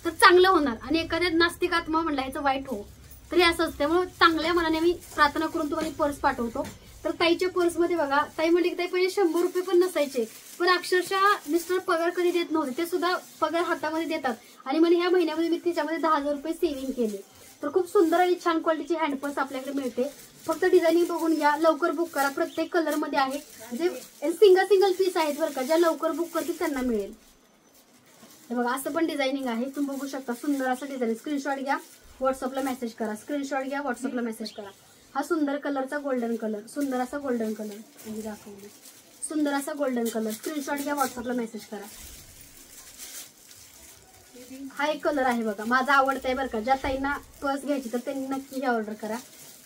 तर चांगलं होणार, आणि एखाद्या नास्तिक आत्मा म्हणला ह्याचं वाईट हो तरी असं असतं। त्यामुळे चांगल्या मनाने मी प्रार्थना करून तुम्हाला पर्स पाठवतो। तर ताईच्या पर्समध्ये बघा, ताई म्हणली की ताई पहिले 100 रुपये पण नसायचे, पण अक्षरशः मिस्टर पगार कधी देत नव्हते, ते सुद्धा पगार हातामध्ये देतात आणि म्हणजे ह्या महिन्यामध्ये मी त्याच्यामध्ये 10,000 रुपये सेव्हिंग केले। तर खूप सुंदर आणि छान क्वालिटीची हँडपर्स आपल्याकडे मिळते, फक्त डिझाईनिंग बघून घ्या, लवकर बुक करा, प्रत्येक कलर मध्ये आहे, जे सिंगल पीस आहेत बरं का, ज्या लवकर बुक करतील त्यांना मिळेल। हे बघा असं पण डिझाईनिंग आहे, तुम्ही बघू शकता, सुंदर असं डिझाईन। स्क्रीनशॉट घ्या, व्हॉट्सअपला मेसेज करा, स्क्रीनशॉट घ्या, व्हॉट्सअपला मेसेज करा। हा सुंदर कलरचा गोल्डन कलर, सुंदर असा गोल्डन कलर म्हणजे दाखवली, सुंदर असा गोल्डन कलर, स्क्रीनशॉट घ्या, व्हॉट्सअपला मेसेज करा। हा एक कलर आहे बघा, माझा आवडता आहे बरं का, ज्या ताईंना पर्स घ्यायची तर त्यांनी नक्की ही ऑर्डर करा।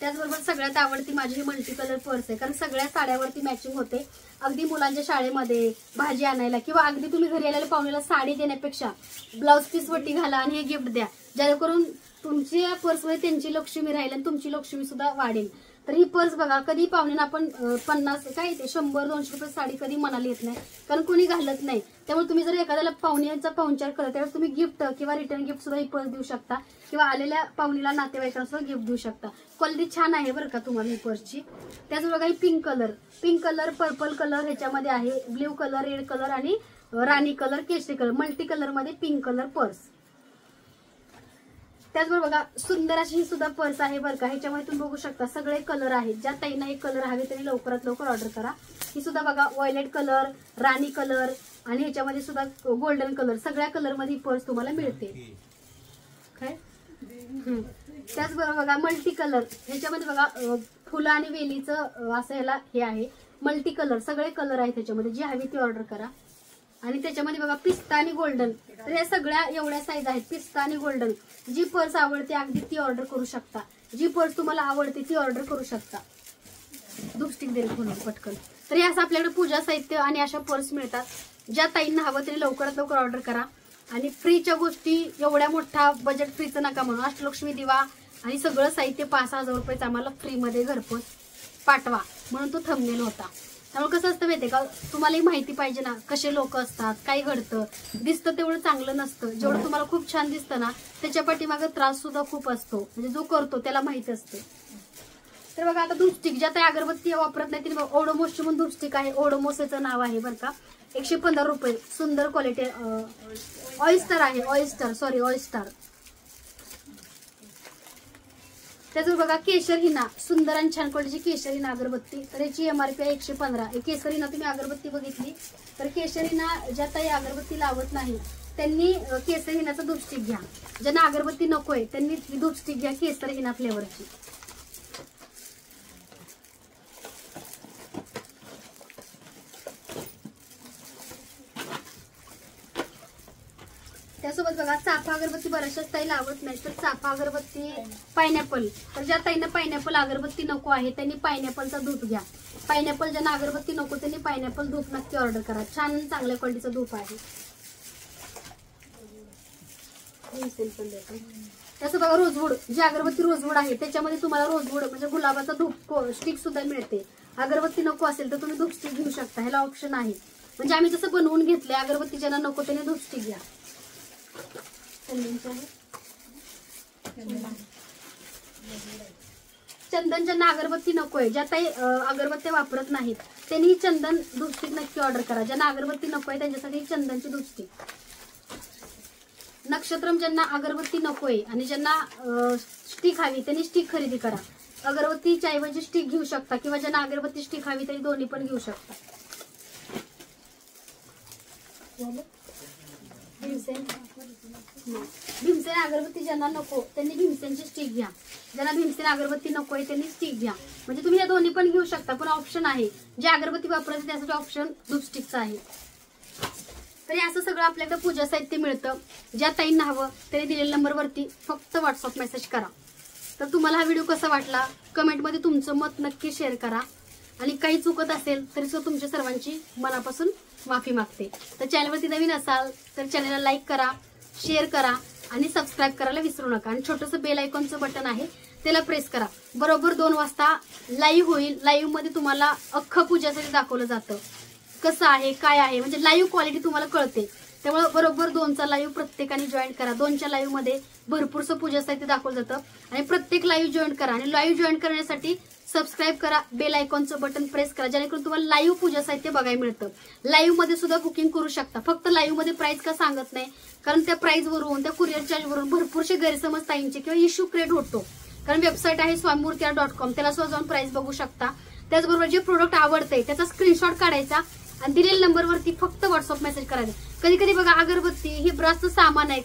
त्याचबरोबर सगळ्यात आवडती माझी ही मल्टी कलर पर्स आहे, कारण सगळ्या साड्यावरती मॅचिंग होते, अगदी मुलांच्या शाळेमध्ये भाजी आणायला किंवा अगदी तुम्ही घरी आलेल्या पाहुण्याला साडी देण्यापेक्षा ब्लाउज पीस वटी घाला आणि हे गिफ्ट द्या, जेणेकरून तुमच्या पर्समध्ये त्यांची लक्ष्मी राहील आणि तुमची लक्ष्मी सुद्धा वाढेल। तर ही पर्स बघा, कधी पाहुण्यांना आपण 50 काय ते 100-200 रुपये साडी कधी मनाला येत नाही, कारण कोणी घालत नाही। त्यामुळे तुम्ही जर एखाद्याला पाहुण्यांचा पाहुणचार करत त्यावेळेस तुम्ही गिफ्ट किंवा रिटर्न गिफ्ट सुद्धा ही पर्स देऊ शकता, किंवा आलेल्या पाहुणीला नातेवाईकांना सुद्धा गिफ्ट देऊ शकता। क्वालिटी छान आहे बरं का तुम्हाला ही पर्सची। त्याच बघा ही पिंक कलर, पर्पल कलर ह्याच्यामध्ये आहे, ब्ल्यू कलर, रेड कलर आणि राणी कलर, केशरी कलर, मल्टी कलर मध्ये पिंक कलर पर्स। त्याचबरोबर बघा सुंदर अशी ही सुद्धा पर्स आहे बरं का, ह्याच्यामध्ये तुम्ही बघू शकता सगळे कलर आहेत, ज्या ताईंना एक कलर हवे तरी लवकरात लवकर ऑर्डर करा। ही सुद्धा बघा व्हायलेट कलर, राणी कलर आणि ह्याच्यामध्ये सुद्धा गोल्डन कलर, सगळ्या कलर मध्ये पर्स तुम्हाला मिळते काय। त्याचबरोबर बघा मल्टी कलर, ह्याच्यामध्ये बघा फुलं आणि वेलीचं असं ह्याला हे आहे. मल्टी कलर सगळे कलर आहेत त्याच्यामध्ये, जी हवी ती ऑर्डर करा. आणि त्याच्यामध्ये बघा पिस्ता आणि गोल्डन, तर या सगळ्या एवढ्या साईज आहेत. पिस्ता आणि गोल्डन, जी पर्स आवडते अगदी ती ऑर्डर करू शकता. जी पर्स तुम्हाला आवडते ती ऑर्डर करू शकता. धूपस्टिक देईल म्हणून पटकन. तर हे असं आपल्याकडे पूजा साहित्य आणि अशा पर्स मिळतात. ज्या ताईंना हवं तरी लवकरात लवकर ऑर्डर करा. आणि फ्रीच्या गोष्टी एवढ्या मोठा बजेट फ्रीचं नका म्हणून. अष्टलक्ष्मी दिवा आणि सगळं साहित्य 5,000 रुपयाचं आम्हाला फ्रीमध्ये घरपोच पाठवा म्हणून तो थंबनेल होता. त्यामुळे कसं असतं माहितीये का, तुम्हालाही माहिती पाहिजे ना कसे लोक असतात, काय घडतं. दिसतं तेवढं चांगलं नसतं. जेवढं तुम्हाला खूप छान दिसतं ना त्याच्या पाठीमागे त्रास सुद्धा खूप असतो. म्हणजे जो करतो त्याला माहिती असते. तर बघा आता धूपस्टिक, ज्या ताई अगरबत्ती वापरत नाही तिने ओडोमोसची म्हणून धूपस्टिक आहे. ओडोमोसचं नाव आहे बरं का. 115 रुपये, सुंदर क्वालिटी. ऑइस्टर आहे, ऑइस्टर. त्याचं बघा केशर हिना, सुंदर आणि छान क्वालिटीची केशर हिना अगरबत्ती. तर याची MRP आहे 115. केशर हिना तुम्ही अगरबत्ती बघितली तर केशर हिना ज्या ताई अगरबत्ती लावत नाही त्यांनी केसर हिनाचं धूपस्टिक घ्या. ज्यांना अगरबत्ती नकोय त्यांनी धूपस्टिक घ्या केसर हिना फ्लेवरची. त्यासोबत बघा चाफा अगरबत्ती बऱ्याचशाच ताई लावत नाही, तर चाफा अगरबत्ती पायनॅपल. तर ज्या ताईंना पायनॅपल अगरबत्ती नको आहे त्यांनी पायनॅपलचा धूप घ्या. पायनॅपल ज्यांना अगरबत्ती नको त्यांनी पायनॅपल धूप नक्की ऑर्डर करा. छान चांगल्या क्वालिटीचा धूप आहे. त्याचं बघा रोजवूड, जी अगरबत्ती रोजवूड आहे त्याच्यामध्ये तुम्हाला रोजवूड म्हणजे गुलाबाचा धूप स्टिक सुद्धा मिळते. अगरबत्ती नको असेल तर तुम्ही धूप स्टिक घेऊ शकता. ह्याला ऑप्शन आहे. म्हणजे आम्ही जसं बनवून घेतलंय. अगरबत्ती ज्यांना नको त्यांनी धूप स्टिक घ्या. चंदन ज्यांना अगरबत्ती नकोय, ज्या ताई अगरबत्ती वापरत नाहीत त्यांनी चंदन धूपस्टिक नक्की ऑर्डर करा. ज्यांना अगरबत्ती नकोय त्यांच्यासाठी चंदनची धूपस्टिक. नक्षत्रम ज्यांना अगरबत्ती नकोय आणि ज्यांना स्टिक हवी त्यांनी स्टिक खरेदी करा. अगरबत्तीच्या ऐवजी स्टिक घेऊ शकता किंवा ज्यांना अगरबत्ती स्टिक हवी तरी दोन्ही पण घेऊ शकता. भीमसेन अगरबत्ती ज्यांना नको त्यांनी भीमसेनची स्टिक घ्या. ज्यांना भीमसेन अगरबत्ती नकोय त्यांनी स्टिक घ्या. म्हणजे तुम्ही या दोन्ही पण घेऊ शकता. पण ऑप्शन आहे, जे अगरबत्ती वापरायचे त्यासाठी ऑप्शन धूपस्टिकचा आहे. तरी असं सगळं आपल्याकडे पूजा साहित्य मिळतं. ज्या ताईंना हवं त्यांनी दिलेल्या नंबरवरती फक्त व्हॉट्सअप मेसेज करा. तर तुम्हाला हा व्हिडिओ कसा वाटला कमेंटमध्ये तुमचं मत नक्की शेअर करा. आणि काही चुकत असेल तरी सुद्धा तुमच्या सर्वांची मनापासून माफी मागते. तर चॅनलवरती नवीन असाल तर चॅनलला लाईक करा, शेअर करा आणि सबस्क्राईब करायला विसरू नका. आणि छोटंसं बेल आयकॉनचं बटन आहे त्याला प्रेस करा. बरोबर 2 वाजता लाईव्ह होईल. लाईव्ह मध्ये तुम्हाला अख्खं पूजासाठी दाखवलं जातं कसं आहे काय आहे. म्हणजे लाईव्ह क्वालिटी तुम्हाला कळते. त्यामुळे बरोबर 2चा लाईव्ह प्रत्येकाने जॉईन करा. 2च्या लाईव्ह मध्ये भरपूरसं पूजा साहित्य दाखवलं जातं. आणि प्रत्येक लाईव्ह जॉईन करा. आणि लाईव्ह जॉईन करण्यासाठी सबस्क्राईब करा, बेल आयकॉनचं बटन प्रेस करा, जेणेकरून तुम्हाला लाईव्ह पूजा साहित्य बघायला मिळतं. लाईव्ह मध्ये सुद्धा बुकिंग करू शकता. फक्त लाईव्ह मध्ये प्राइस का सांगत नाही कारण त्या प्राइस वरून त्या कुरिअर चार्ज वरून भरपूरसे गैरसमज ताईंचे किंवा इश्यू क्रिएट होतो. कारण वेबसाईट आहे swamimurtiyar.com, त्याला सुद्धा जाऊन प्राइस बघू शकता. त्याचबरोबर जे प्रोडक्ट आवडतंय त्याचा स्क्रीनशॉट काढायचा आणि दिलेल्या नंबरवरती फक्त व्हॉट्सअप मेसेज करायचा. कधी कधी बघा अगरबत्ती ही ब्रासचं सामान आहे,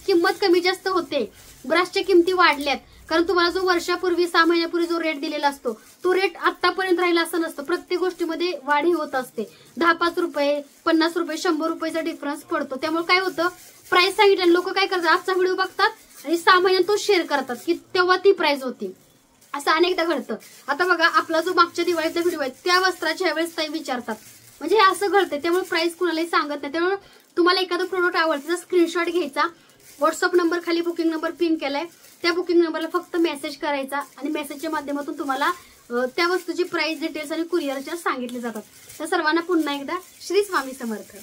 किंमत कमी जास्त होते. ब्रासच्या किमती वाढल्यात कारण तुम्हाला जो वर्षापूर्वी 6 महिन्यापूर्वी जो रेट दिलेला असतो तो रेट आतापर्यंत राहिला असं नसतं. प्रत्येक गोष्टीमध्ये वाढी होत असते. 10-5 रुपये, 50 रुपये, 100 रुपयाचा डिफरन्स पडतो. त्यामुळे काय होतं, प्राइस सांगितलं लोक काय करतात, आजचा व्हिडिओ बघतात आणि 6 महिन्यात तो शेअर करतात की तेव्हा ती प्राइस होती. असं अनेकदा घडतं. आता बघा आपला जो मागच्या दिवाळीचा व्हिडिओ आहे त्या वस्त्राच्या ह्यावेळेस ताई विचारतात. म्हणजे हे असं घडतं. त्यामुळे प्राइस कुणालाही सांगत नाही. त्यामुळे तुम्हाला एखादं प्रोडक्ट आवडतं त्याचा स्क्रीनशॉट घ्यायचा. व्हॉट्सअप नंबर खाली बुकिंग नंबर पिन केलाय त्या बुकिंग नंबरला फक्त मेसेज करायचा आणि मेसेजच्या माध्यमातून तुम्हाला त्या वस्तूची प्राइस डिटेल्स आणि कुरिअरच्या सांगितले जातात. तर सर्वांना पुन्हा एकदा श्री स्वामी समर्थ.